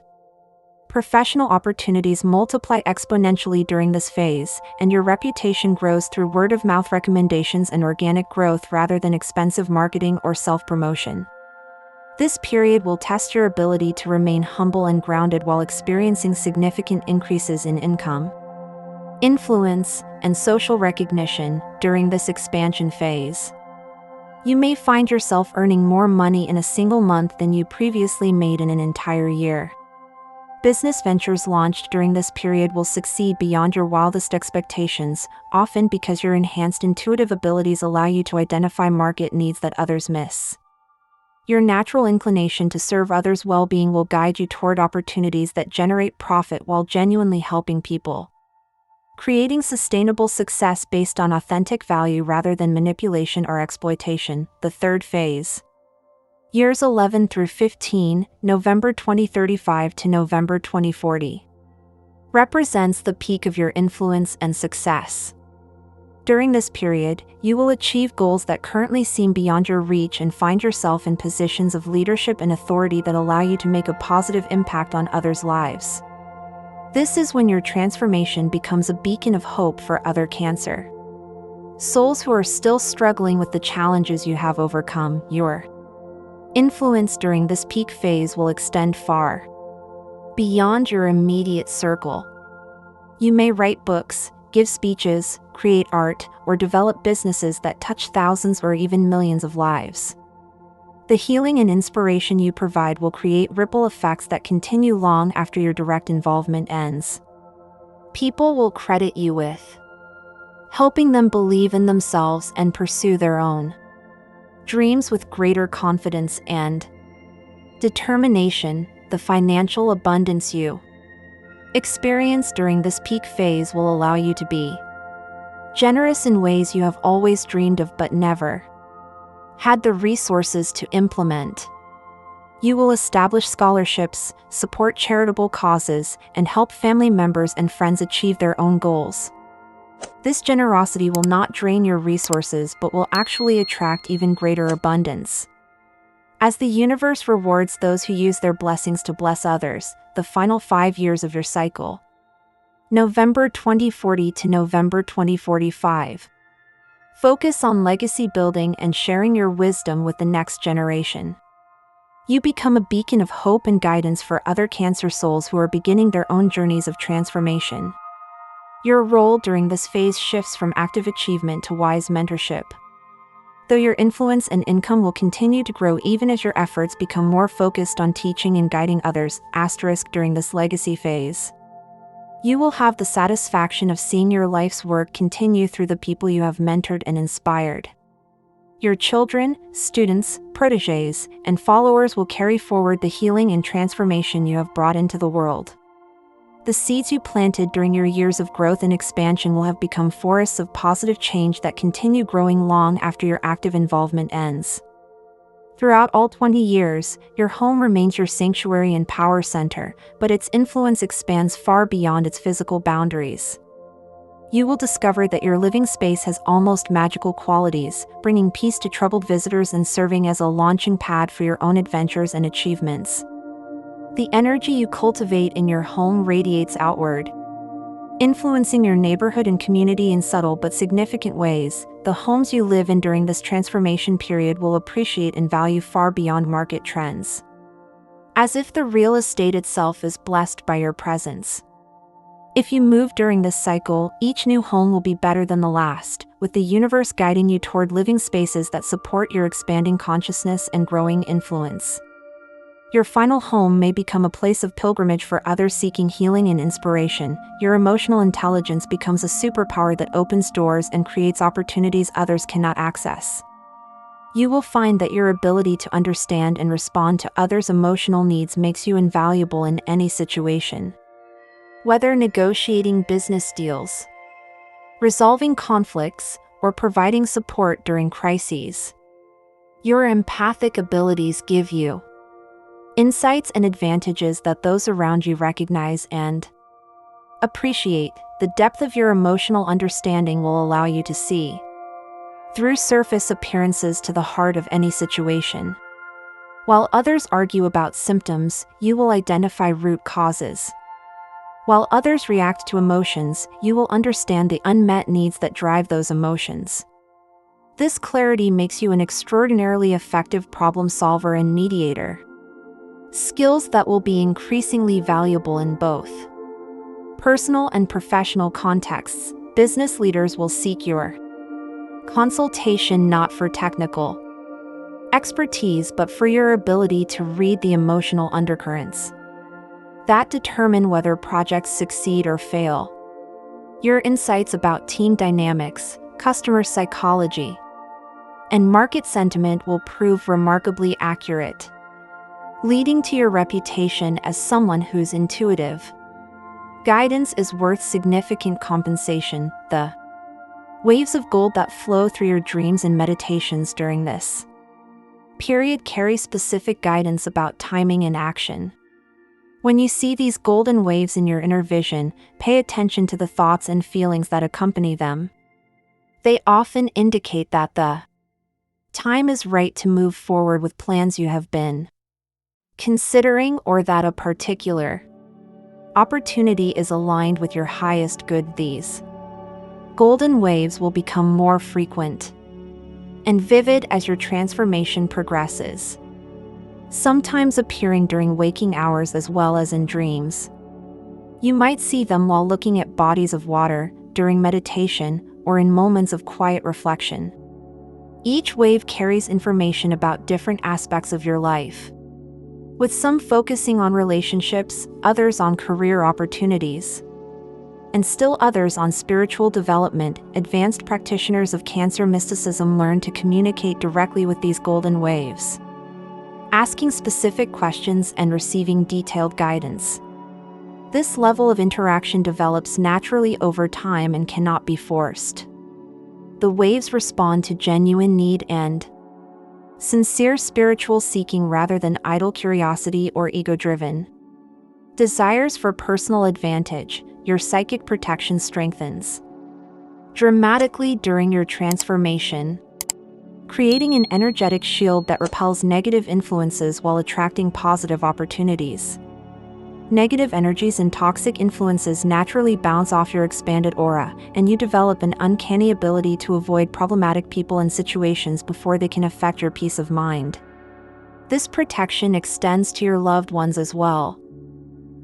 Professional opportunities multiply exponentially during this phase, and your reputation grows through word-of-mouth recommendations and organic growth rather than expensive marketing or self-promotion. This period will test your ability to remain humble and grounded while experiencing significant increases in income, influence, and social recognition. During this expansion phase, you may find yourself earning more money in a single month than you previously made in an entire year. Business ventures launched during this period will succeed beyond your wildest expectations, often because your enhanced intuitive abilities allow you to identify market needs that others miss. Your natural inclination to serve others' well-being will guide you toward opportunities that generate profit while genuinely helping people, creating sustainable success based on authentic value rather than manipulation or exploitation. The third phase, years 11 through 15, November 2035 to November 2040, represents the peak of your influence and success. During this period, you will achieve goals that currently seem beyond your reach and find yourself in positions of leadership and authority that allow you to make a positive impact on others' lives. This is when your transformation becomes a beacon of hope for other Cancer souls who are still struggling with the challenges you have overcome. Your influence during this peak phase will extend far beyond your immediate circle. You may write books, give speeches, create art, or develop businesses that touch thousands or even millions of lives. The healing and inspiration you provide will create ripple effects that continue long after your direct involvement ends. People will credit you with helping them believe in themselves and pursue their own dreams with greater confidence and determination. The financial abundance you experience during this peak phase will allow you to be generous in ways you have always dreamed of but never had the resources to implement. You will establish scholarships, support charitable causes, and help family members and friends achieve their own goals. This generosity will not drain your resources but will actually attract even greater abundance. As the universe rewards those who use their blessings to bless others, the final 5 years of your cycle. November 2040 to November 2045. Focus on legacy building and sharing your wisdom with the next generation. You become a beacon of hope and guidance for other Cancer souls who are beginning their own journeys of transformation. Your role during this phase shifts from active achievement to wise mentorship. Though your influence and income will continue to grow even as your efforts become more focused on teaching and guiding others, during this legacy phase. You will have the satisfaction of seeing your life's work continue through the people you have mentored and inspired. Your children, students, protégés, and followers will carry forward the healing and transformation you have brought into the world. The seeds you planted during your years of growth and expansion will have become forests of positive change that continue growing long after your active involvement ends. Throughout all 20 years, your home remains your sanctuary and power center, but its influence expands far beyond its physical boundaries. You will discover that your living space has almost magical qualities, bringing peace to troubled visitors and serving as a launching pad for your own adventures and achievements. The energy you cultivate in your home radiates outward, influencing your neighborhood and community in subtle but significant ways. The homes you live in during this transformation period will appreciate and value far beyond market trends, as if the real estate itself is blessed by your presence. If you move during this cycle, each new home will be better than the last, with the universe guiding you toward living spaces that support your expanding consciousness and growing influence. Your final home may become a place of pilgrimage for others seeking healing and inspiration. Your emotional intelligence becomes a superpower that opens doors and creates opportunities others cannot access. You will find that your ability to understand and respond to others' emotional needs makes you invaluable in any situation. Whether negotiating business deals, resolving conflicts, or providing support during crises, your empathic abilities give you insights and advantages that those around you recognize and appreciate. The depth of your emotional understanding will allow you to see through surface appearances to the heart of any situation. While others argue about symptoms, you will identify root causes. While others react to emotions, you will understand the unmet needs that drive those emotions. This clarity makes you an extraordinarily effective problem solver and mediator, skills that will be increasingly valuable in both personal and professional contexts. Business leaders will seek your consultation not for technical expertise but for your ability to read the emotional undercurrents that determine whether projects succeed or fail. Your insights about team dynamics, customer psychology, and market sentiment will prove remarkably accurate, leading to your reputation as someone who's intuitive. Guidance is worth significant compensation. The waves of gold that flow through your dreams and meditations during this period carry specific guidance about timing and action. When you see these golden waves in your inner vision, pay attention to the thoughts and feelings that accompany them. They often indicate that the time is right to move forward with plans you have been considering, or that a particular opportunity is aligned with your highest good. These golden waves will become more frequent and vivid as your transformation progresses, sometimes appearing during waking hours as well as in dreams. You might see them while looking at bodies of water, during meditation, or in moments of quiet reflection. Each wave carries information about different aspects of your life, with some focusing on relationships, others on career opportunities, and still others on spiritual development. Advanced practitioners of Cancer mysticism learn to communicate directly with these golden waves, asking specific questions and receiving detailed guidance. This level of interaction develops naturally over time and cannot be forced. The waves respond to genuine need and Sincere spiritual seeking rather than idle curiosity or ego-driven. Desires for personal advantage, your psychic protection strengthens dramatically during your transformation, creating an energetic shield that repels negative influences while attracting positive opportunities. Negative energies and toxic influences naturally bounce off your expanded aura, and you develop an uncanny ability to avoid problematic people and situations before they can affect your peace of mind. This protection extends to your loved ones as well,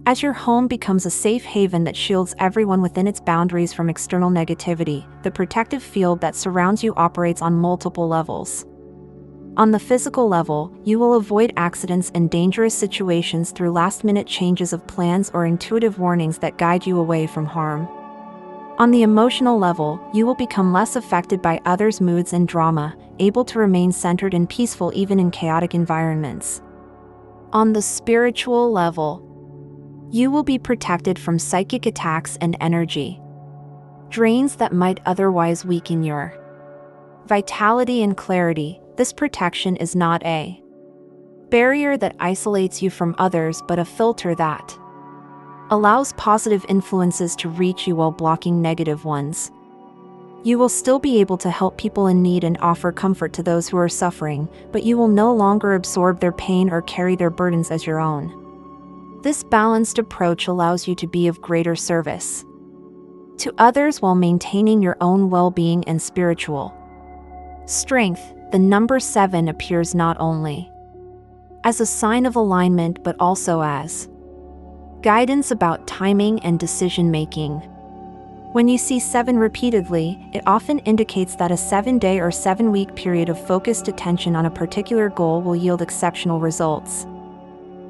as your home becomes a safe haven that shields everyone within its boundaries from external negativity. The protective field that surrounds you operates on multiple levels. On the physical level, you will avoid accidents and dangerous situations through last-minute changes of plans or intuitive warnings that guide you away from harm. On the emotional level, you will become less affected by others' moods and drama, able to remain centered and peaceful even in chaotic environments. On the spiritual level, you will be protected from psychic attacks and energy drains that might otherwise weaken your vitality and clarity. This protection is not a barrier that isolates you from others, but a filter that allows positive influences to reach you while blocking negative ones. You will still be able to help people in need and offer comfort to those who are suffering, but you will no longer absorb their pain or carry their burdens as your own. This balanced approach allows you to be of greater service to others while maintaining your own well-being and spiritual strength. The number 7 appears not only as a sign of alignment but also as guidance about timing and decision-making. When you see 7 repeatedly, it often indicates that a 7-day or 7-week period of focused attention on a particular goal will yield exceptional results.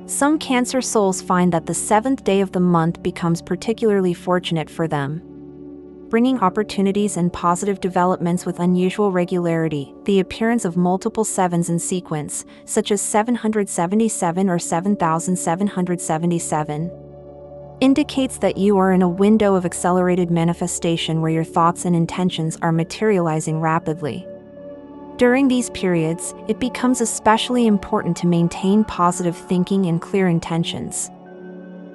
Some Cancer souls find that the 7th day of the month becomes particularly fortunate for them, bringing opportunities and positive developments with unusual regularity. The appearance of multiple 7s in sequence, such as 777 or 7777, indicates that you are in a window of accelerated manifestation where your thoughts and intentions are materializing rapidly. During these periods, it becomes especially important to maintain positive thinking and clear intentions,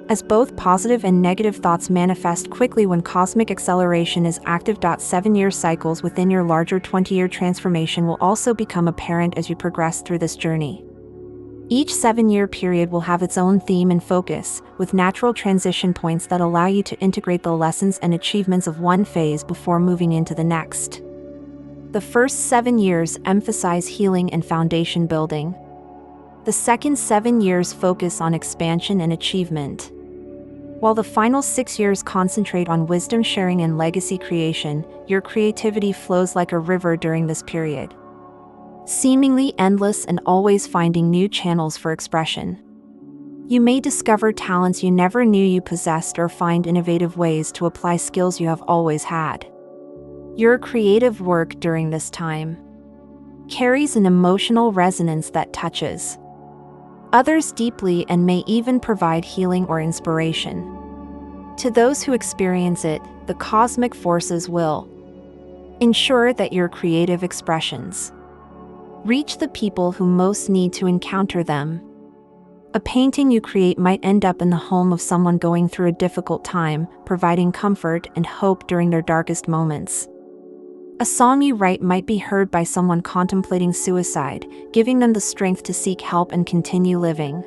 as both positive and negative thoughts manifest quickly when cosmic acceleration is active. 7-year cycles within your larger 20-year transformation will also become apparent as you progress through this journey. Each 7-year period will have its own theme and focus, with natural transition points that allow you to integrate the lessons and achievements of one phase before moving into the next. The first 7 years emphasize healing and foundation building. The second 7 years focus on expansion and achievement, while the final 6 years concentrate on wisdom sharing and legacy creation. Your creativity flows like a river during this period, seemingly endless and always finding new channels for expression. You may discover talents you never knew you possessed or find innovative ways to apply skills you have always had. Your creative work during this time carries an emotional resonance that touches others deeply and may even provide healing or inspiration. To those who experience it, the cosmic forces will ensure that your creative expressions reach the people who most need to encounter them. A painting you create might end up in the home of someone going through a difficult time, providing comfort and hope during their darkest moments. A song you write might be heard by someone contemplating suicide, giving them the strength to seek help and continue living.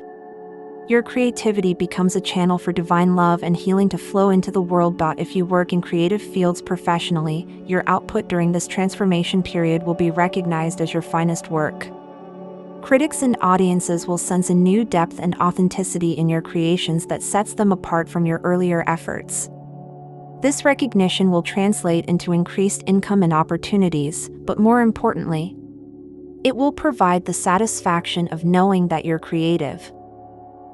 Your creativity becomes a channel for divine love and healing to flow into the world. If you work in creative fields professionally, your output during this transformation period will be recognized as your finest work. Critics and audiences will sense a new depth and authenticity in your creations that sets them apart from your earlier efforts. This recognition will translate into increased income and opportunities, but more importantly, it will provide the satisfaction of knowing that your creative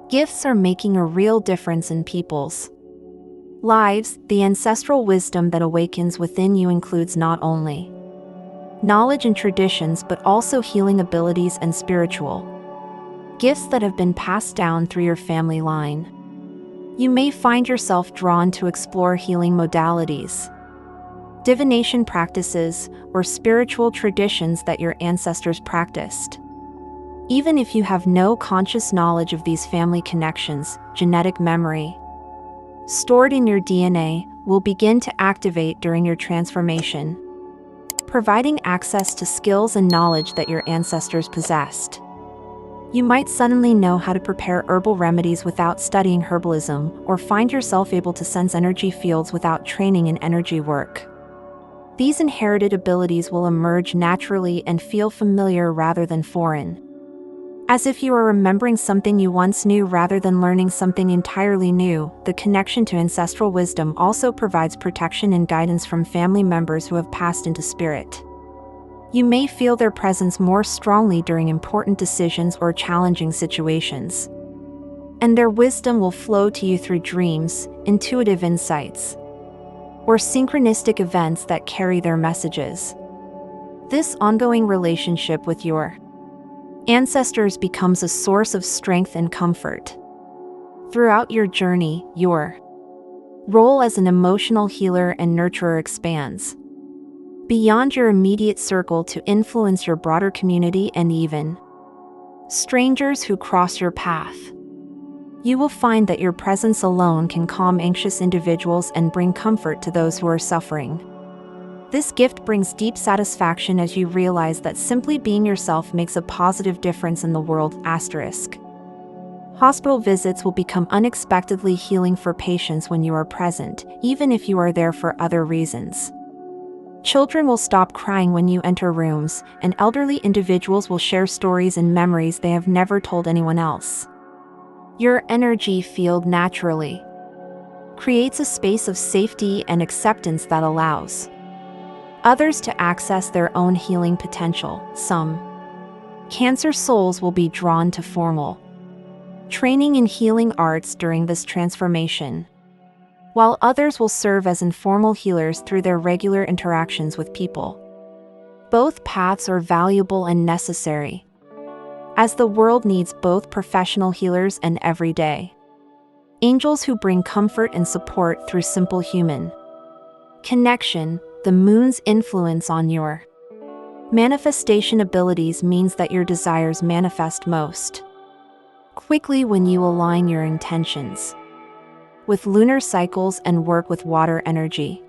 gifts are making a real difference in people's lives. The ancestral wisdom that awakens within you includes not only knowledge and traditions but also healing abilities and spiritual gifts that have been passed down through your family line. You may find yourself drawn to explore healing modalities, divination practices, or spiritual traditions that your ancestors practiced. Even if you have no conscious knowledge of these family connections, genetic memory stored in your DNA will begin to activate during your transformation, providing access to skills and knowledge that your ancestors possessed. You might suddenly know how to prepare herbal remedies without studying herbalism, or find yourself able to sense energy fields without training in energy work. These inherited abilities will emerge naturally and feel familiar rather than foreign, as if you are remembering something you once knew rather than learning something entirely new. The connection to ancestral wisdom also provides protection and guidance from family members who have passed into spirit. You may feel their presence more strongly during important decisions or challenging situations, and their wisdom will flow to you through dreams, intuitive insights, or synchronistic events that carry their messages. This ongoing relationship with your ancestors becomes a source of strength and comfort. Throughout your journey, your role as an emotional healer and nurturer expands beyond your immediate circle to influence your broader community and even strangers who cross your path. You will find that your presence alone can calm anxious individuals and bring comfort to those who are suffering. This gift brings deep satisfaction as you realize that simply being yourself makes a positive difference in the world. Hospital visits will become unexpectedly healing for patients when you are present, even if you are there for other reasons. Children will stop crying when you enter rooms, and elderly individuals will share stories and memories they have never told anyone else. Your energy field naturally creates a space of safety and acceptance that allows others to access their own healing potential. Some Cancer souls will be drawn to formal training in healing arts during this transformation, while others will serve as informal healers through their regular interactions with people. Both paths are valuable and necessary, as the world needs both professional healers and everyday angels who bring comfort and support through simple human connection. The moon's influence on your manifestation abilities means that your desires manifest most quickly when you align your intentions with lunar cycles and work with water energy.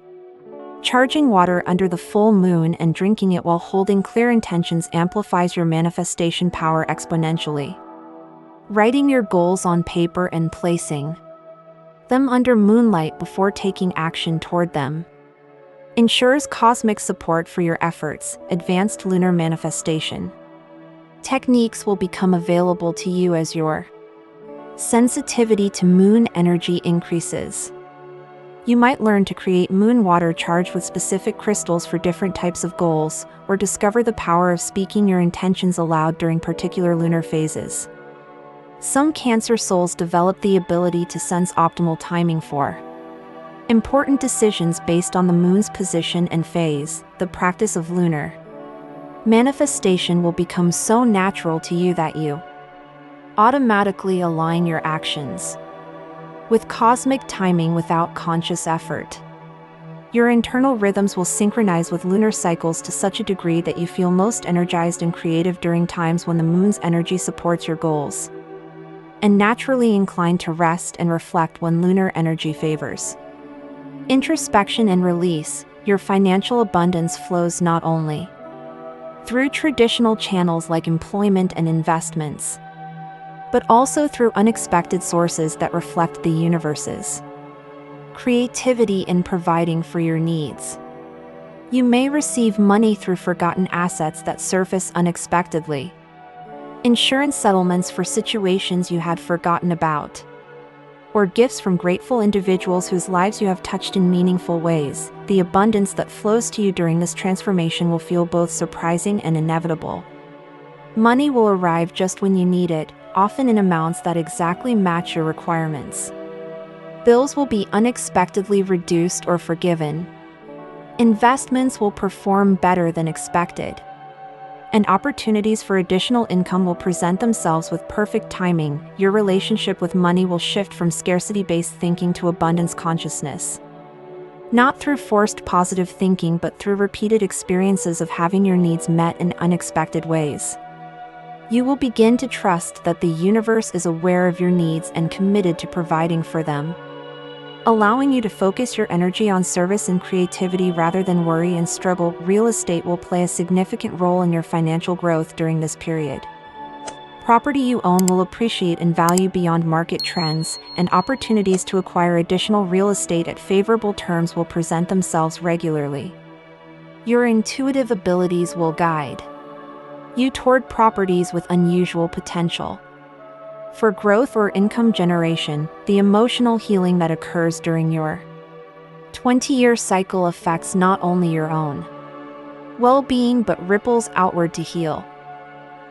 Charging water under the full moon and drinking it while holding clear intentions amplifies your manifestation power exponentially. Writing your goals on paper and placing them under moonlight before taking action toward them ensures cosmic support for your efforts. Advanced lunar manifestation techniques will become available to you as your sensitivity to moon energy increases. You might learn to create moon water charged with specific crystals for different types of goals, or discover the power of speaking your intentions aloud during particular lunar phases. Some Cancer souls develop the ability to sense optimal timing for important decisions based on the moon's position and phase. The practice of lunar manifestation will become so natural to you that you automatically align your actions with cosmic timing without conscious effort. Your internal rhythms will synchronize with lunar cycles to such a degree that you feel most energized and creative during times when the moon's energy supports your goals, and naturally inclined to rest and reflect when lunar energy favors introspection and release. Your financial abundance flows not only through traditional channels like employment and investments, but also through unexpected sources that reflect the universe's creativity in providing for your needs. You may receive money through forgotten assets that surface unexpectedly, insurance settlements for situations you had forgotten about, or gifts from grateful individuals whose lives you have touched in meaningful ways. The abundance that flows to you during this transformation will feel both surprising and inevitable. Money will arrive just when you need it, often in amounts that exactly match your requirements. Bills will be unexpectedly reduced or forgiven. Investments will perform better than expected, and opportunities for additional income will present themselves with perfect timing. Your relationship with money will shift from scarcity-based thinking to abundance consciousness, not through forced positive thinking but through repeated experiences of having your needs met in unexpected ways. You will begin to trust that the universe is aware of your needs and committed to providing for them, allowing you to focus your energy on service and creativity rather than worry and struggle. Real estate will play a significant role in your financial growth during this period. Property you own will appreciate in value beyond market trends, and opportunities to acquire additional real estate at favorable terms will present themselves regularly. Your intuitive abilities will guide you toward properties with unusual potential. For growth or income generation, the emotional healing that occurs during your 20-year cycle affects not only your own well-being but ripples outward to heal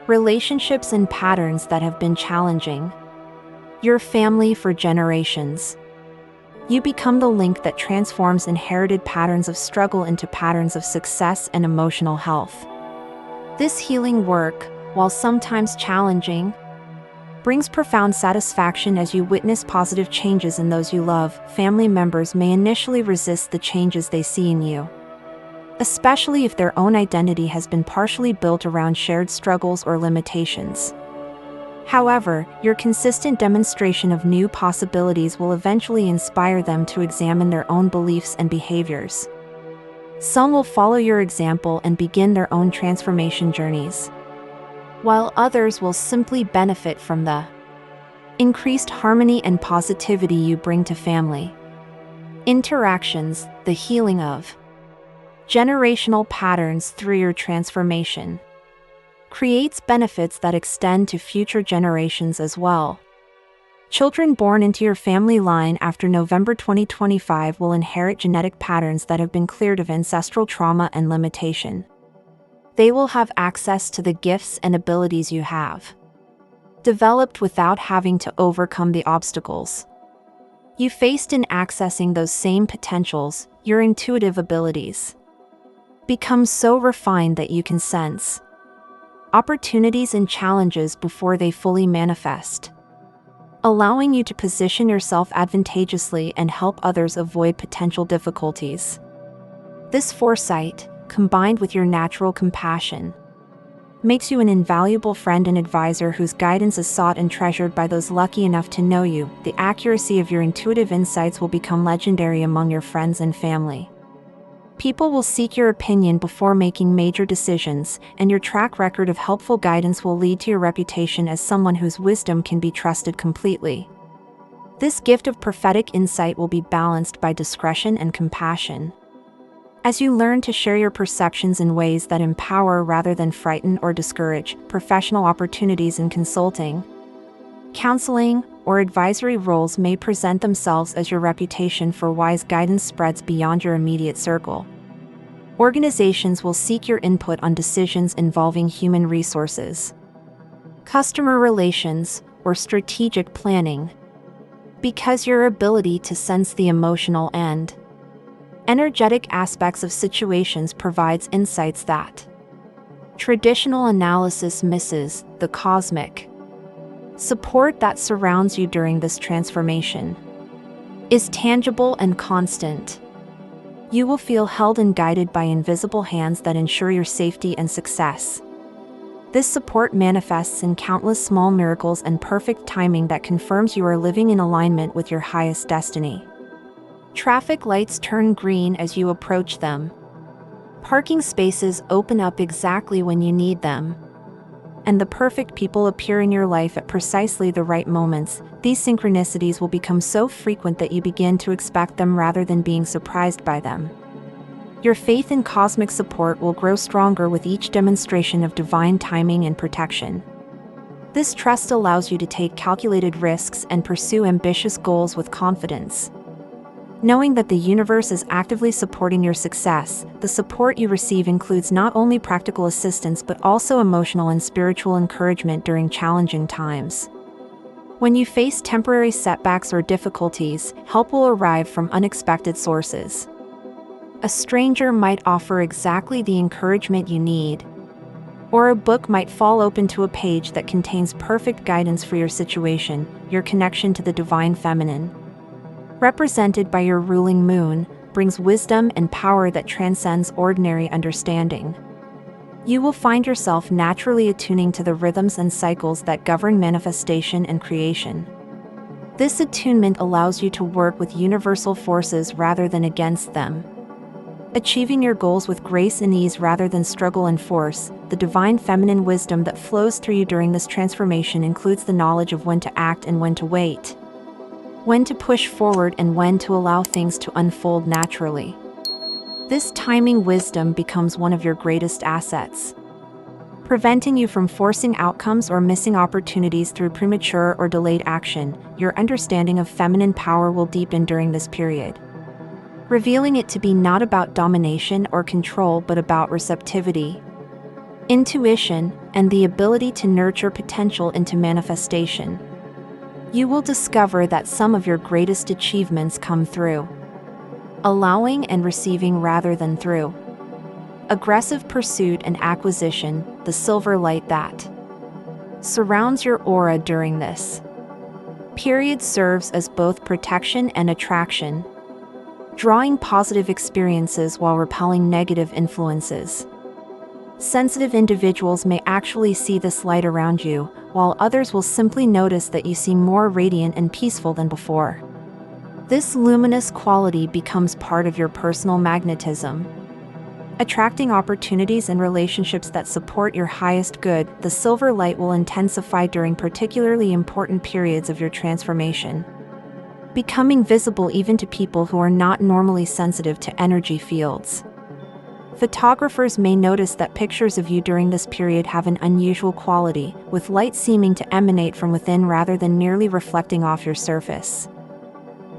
relationships and patterns that have been challenging your family for generations. You become the link that transforms inherited patterns of struggle into patterns of success and emotional health. This healing work, while sometimes challenging, brings profound satisfaction as you witness positive changes in those you love. Family members may initially resist the changes they see in you, especially if their own identity has been partially built around shared struggles or limitations. However, your consistent demonstration of new possibilities will eventually inspire them to examine their own beliefs and behaviors. Some will follow your example and begin their own transformation journeys, while others will simply benefit from the increased harmony and positivity you bring to family interactions. The healing of generational patterns through your transformation creates benefits that extend to future generations as well. Children born into your family line after November 2025 will inherit genetic patterns that have been cleared of ancestral trauma and limitation. They will have access to the gifts and abilities you have developed without having to overcome the obstacles you faced in accessing those same potentials. Your intuitive abilities become so refined that you can sense opportunities and challenges before they fully manifest, allowing you to position yourself advantageously and help others avoid potential difficulties. This foresight, combined with your natural compassion, makes you an invaluable friend and advisor whose guidance is sought and treasured by those lucky enough to know you. The accuracy of your intuitive insights will become legendary among your friends and family. People will seek your opinion before making major decisions, and your track record of helpful guidance will lead to your reputation as someone whose wisdom can be trusted completely. This gift of prophetic insight will be balanced by discretion and compassion, as you learn to share your perceptions in ways that empower rather than frighten or discourage. Professional opportunities in consulting, counseling, or advisory roles may present themselves as your reputation for wise guidance spreads beyond your immediate circle. Organizations will seek your input on decisions involving human resources, customer relations, or strategic planning, because your ability to sense the emotional and energetic aspects of situations provides insights that traditional analysis misses. The cosmic support that surrounds you during this transformation is tangible and constant. You will feel held and guided by invisible hands that ensure your safety and success. This support manifests in countless small miracles and perfect timing that confirms you are living in alignment with your highest destiny. Traffic lights turn green as you approach them. Parking spaces open up exactly when you need them, and the perfect people appear in your life at precisely the right moments. These synchronicities will become so frequent that you begin to expect them rather than being surprised by them. Your faith in cosmic support will grow stronger with each demonstration of divine timing and protection. This trust allows you to take calculated risks and pursue ambitious goals with confidence, knowing that the universe is actively supporting your success. The support you receive includes not only practical assistance but also emotional and spiritual encouragement during challenging times. When you face temporary setbacks or difficulties, help will arrive from unexpected sources. A stranger might offer exactly the encouragement you need, or a book might fall open to a page that contains perfect guidance for your situation. Your connection to the divine feminine, represented by your ruling moon, brings wisdom and power that transcends ordinary understanding. You will find yourself naturally attuning to the rhythms and cycles that govern manifestation and creation. This attunement allows you to work with universal forces rather than against them. Achieving your goals with grace and ease rather than struggle and force, the divine feminine wisdom that flows through you during this transformation includes the knowledge of when to act and when to wait, when to push forward and when to allow things to unfold naturally. This timing wisdom becomes one of your greatest assets, preventing you from forcing outcomes or missing opportunities through premature or delayed action. Your understanding of feminine power will deepen during this period, revealing it to be not about domination or control but about receptivity, intuition, and the ability to nurture potential into manifestation. You will discover that some of your greatest achievements come through allowing and receiving rather than through aggressive pursuit and acquisition. The silver light that surrounds your aura during this period serves as both protection and attraction, drawing positive experiences while repelling negative influences. Sensitive individuals may actually see this light around you, while others will simply notice that you seem more radiant and peaceful than before. This luminous quality becomes part of your personal magnetism, attracting opportunities and relationships that support your highest good. The silver light will intensify during particularly important periods of your transformation, becoming visible even to people who are not normally sensitive to energy fields. Photographers may notice that pictures of you during this period have an unusual quality, with light seeming to emanate from within rather than merely reflecting off your surface.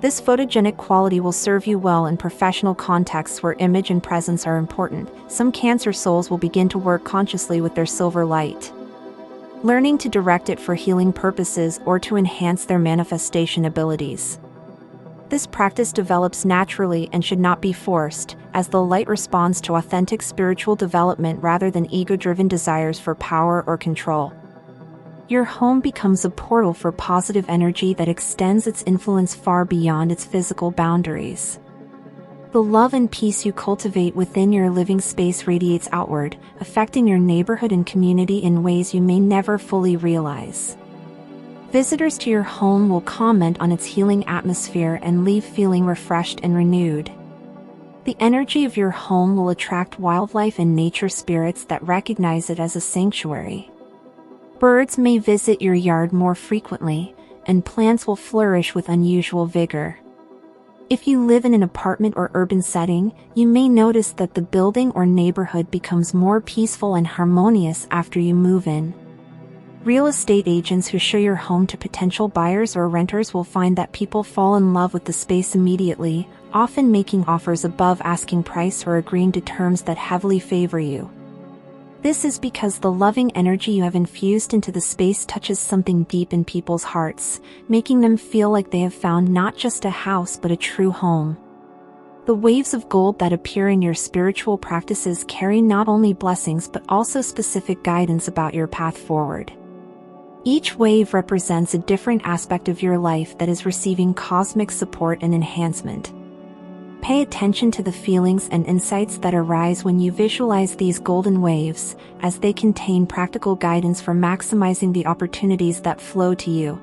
This photogenic quality will serve you well in professional contexts where image and presence are important. Some Cancer souls will begin to work consciously with their silver light, learning to direct it for healing purposes or to enhance their manifestation abilities. This practice develops naturally and should not be forced, as the light responds to authentic spiritual development rather than ego-driven desires for power or control. Your home becomes a portal for positive energy that extends its influence far beyond its physical boundaries. The love and peace you cultivate within your living space radiates outward, affecting your neighborhood and community in ways you may never fully realize. Visitors to your home will comment on its healing atmosphere and leave feeling refreshed and renewed. The energy of your home will attract wildlife and nature spirits that recognize it as a sanctuary. Birds may visit your yard more frequently, and plants will flourish with unusual vigor. If you live in an apartment or urban setting, you may notice that the building or neighborhood becomes more peaceful and harmonious after you move in. Real estate agents who show your home to potential buyers or renters will find that people fall in love with the space immediately, often making offers above asking price or agreeing to terms that heavily favor you. This is because the loving energy you have infused into the space touches something deep in people's hearts, making them feel like they have found not just a house but a true home. The waves of gold that appear in your spiritual practices carry not only blessings but also specific guidance about your path forward. Each wave represents a different aspect of your life that is receiving cosmic support and enhancement. Pay attention to the feelings and insights that arise when you visualize these golden waves, as they contain practical guidance for maximizing the opportunities that flow to you.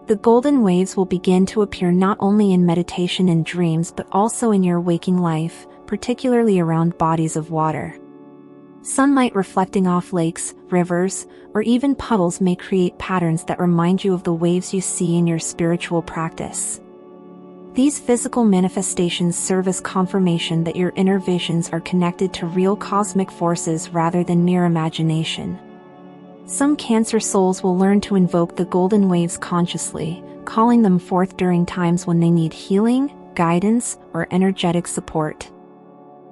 The golden waves will begin to appear not only in meditation and dreams but also in your waking life, particularly around bodies of water. Sunlight reflecting off lakes, rivers, or even puddles may create patterns that remind you of the waves you see in your spiritual practice. These physical manifestations serve as confirmation that your inner visions are connected to real cosmic forces rather than mere imagination. Some Cancer souls will learn to invoke the golden waves consciously, calling them forth during times when they need healing, guidance, or energetic support.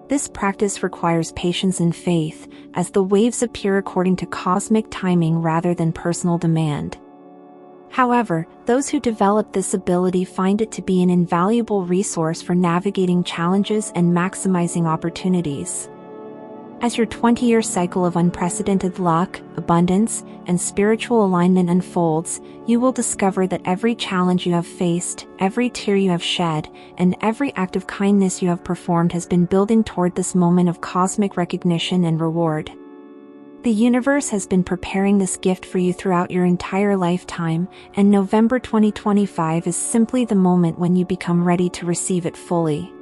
This practice requires patience and faith, as the waves appear according to cosmic timing rather than personal demand. However, those who develop this ability find it to be an invaluable resource for navigating challenges and maximizing opportunities. As your 20-year cycle of unprecedented luck, abundance, and spiritual alignment unfolds, you will discover that every challenge you have faced, every tear you have shed, and every act of kindness you have performed has been building toward this moment of cosmic recognition and reward. The universe has been preparing this gift for you throughout your entire lifetime, and November 2025 is simply the moment when you become ready to receive it fully.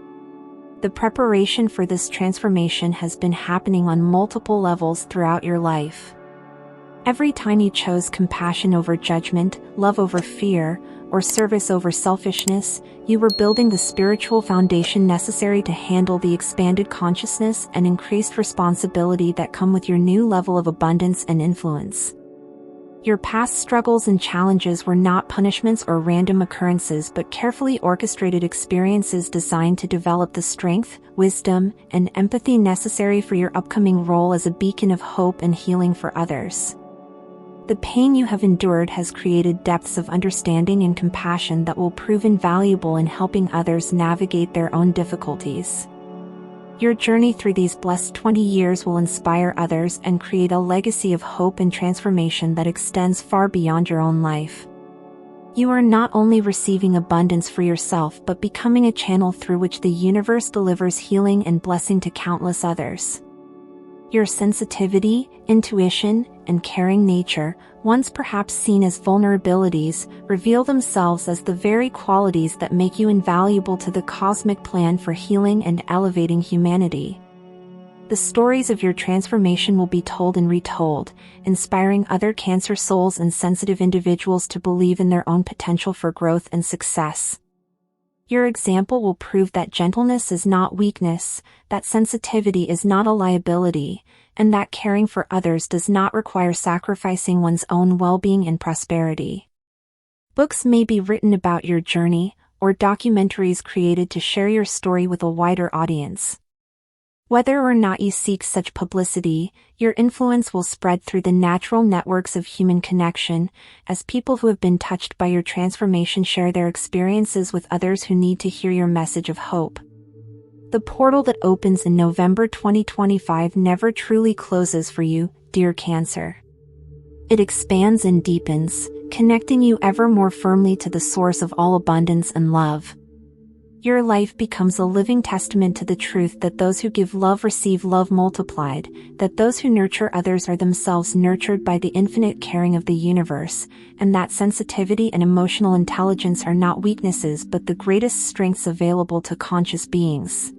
The preparation for this transformation has been happening on multiple levels throughout your life. Every time you chose compassion over judgment, love over fear, or service over selfishness, you were building the spiritual foundation necessary to handle the expanded consciousness and increased responsibility that come with your new level of abundance and influence. Your past struggles and challenges were not punishments or random occurrences but carefully orchestrated experiences designed to develop the strength, wisdom, and empathy necessary for your upcoming role as a beacon of hope and healing for others. The pain you have endured has created depths of understanding and compassion that will prove invaluable in helping others navigate their own difficulties. Your journey through these blessed 20 years will inspire others and create a legacy of hope and transformation that extends far beyond your own life. You are not only receiving abundance for yourself but becoming a channel through which the universe delivers healing and blessing to countless others. Your sensitivity, intuition, and caring nature, once perhaps seen as vulnerabilities, reveal themselves as the very qualities that make you invaluable to the cosmic plan for healing and elevating humanity. The stories of your transformation will be told and retold, inspiring other Cancer souls and sensitive individuals to believe in their own potential for growth and success. Your example will prove that gentleness is not weakness, that sensitivity is not a liability, and that caring for others does not require sacrificing one's own well-being and prosperity. Books may be written about your journey, or documentaries created to share your story with a wider audience. Whether or not you seek such publicity, your influence will spread through the natural networks of human connection, as people who have been touched by your transformation share their experiences with others who need to hear your message of hope. The portal that opens in November 2025 never truly closes for you, dear Cancer. It expands and deepens, connecting you ever more firmly to the source of all abundance and love. Your life becomes a living testament to the truth that those who give love receive love multiplied, that those who nurture others are themselves nurtured by the infinite caring of the universe, and that sensitivity and emotional intelligence are not weaknesses but the greatest strengths available to conscious beings.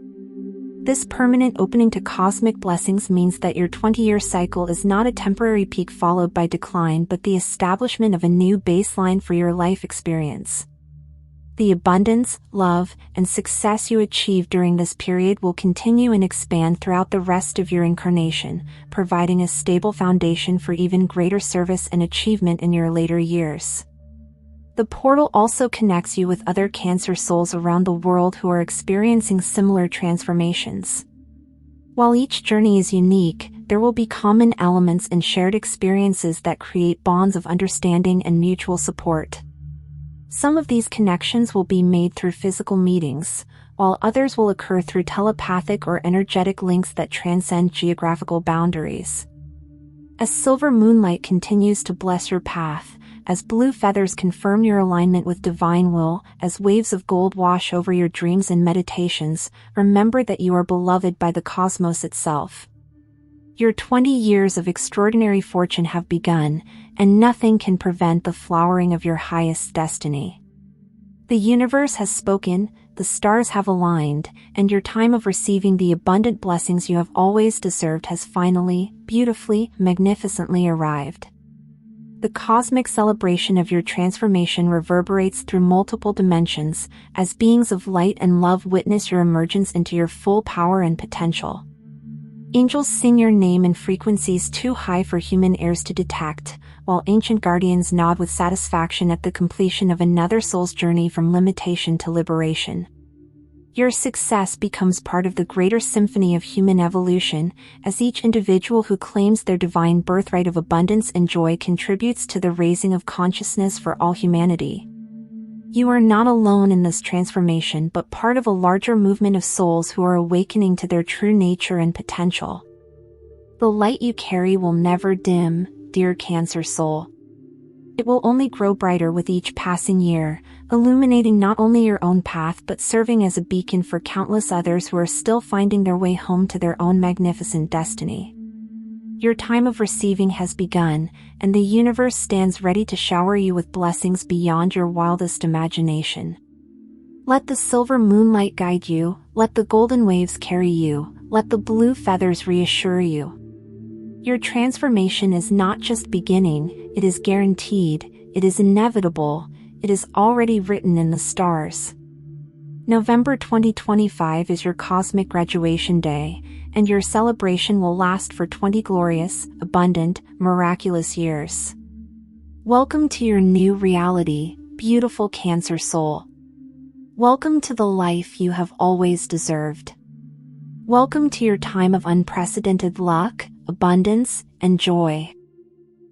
This permanent opening to cosmic blessings means that your 20-year cycle is not a temporary peak followed by decline but the establishment of a new baseline for your life experience. The abundance, love, and success you achieve during this period will continue and expand throughout the rest of your incarnation, providing a stable foundation for even greater service and achievement in your later years. The portal also connects you with other Cancer souls around the world who are experiencing similar transformations. While each journey is unique, there will be common elements and shared experiences that create bonds of understanding and mutual support. Some of these connections will be made through physical meetings, while others will occur through telepathic or energetic links that transcend geographical boundaries. As silver moonlight continues to bless your path, as blue feathers confirm your alignment with divine will, as waves of gold wash over your dreams and meditations, remember that you are beloved by the cosmos itself. Your 20 years of extraordinary fortune have begun, and nothing can prevent the flowering of your highest destiny. The universe has spoken, the stars have aligned, and your time of receiving the abundant blessings you have always deserved has finally, beautifully, magnificently arrived. The cosmic celebration of your transformation reverberates through multiple dimensions, as beings of light and love witness your emergence into your full power and potential. Angels sing your name in frequencies too high for human ears to detect, while ancient guardians nod with satisfaction at the completion of another soul's journey from limitation to liberation. Your success becomes part of the greater symphony of human evolution, as each individual who claims their divine birthright of abundance and joy contributes to the raising of consciousness for all humanity. You are not alone in this transformation but part of a larger movement of souls who are awakening to their true nature and potential. The light you carry will never dim, dear Cancer soul. It will only grow brighter with each passing year, illuminating not only your own path but serving as a beacon for countless others who are still finding their way home to their own magnificent destiny. Your time of receiving has begun, and the universe stands ready to shower you with blessings beyond your wildest imagination. Let the silver moonlight guide you, let the golden waves carry you, let the blue feathers reassure you. Your transformation is not just beginning, it is guaranteed, it is inevitable, it is already written in the stars. November 2025 is your cosmic graduation day, and your celebration will last for 20 glorious, abundant, miraculous years. Welcome to your new reality, beautiful Cancer soul. Welcome to the life you have always deserved. Welcome to your time of unprecedented luck, abundance, and joy.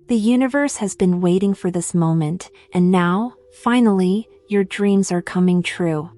The universe has been waiting for this moment, and now, finally, your dreams are coming true.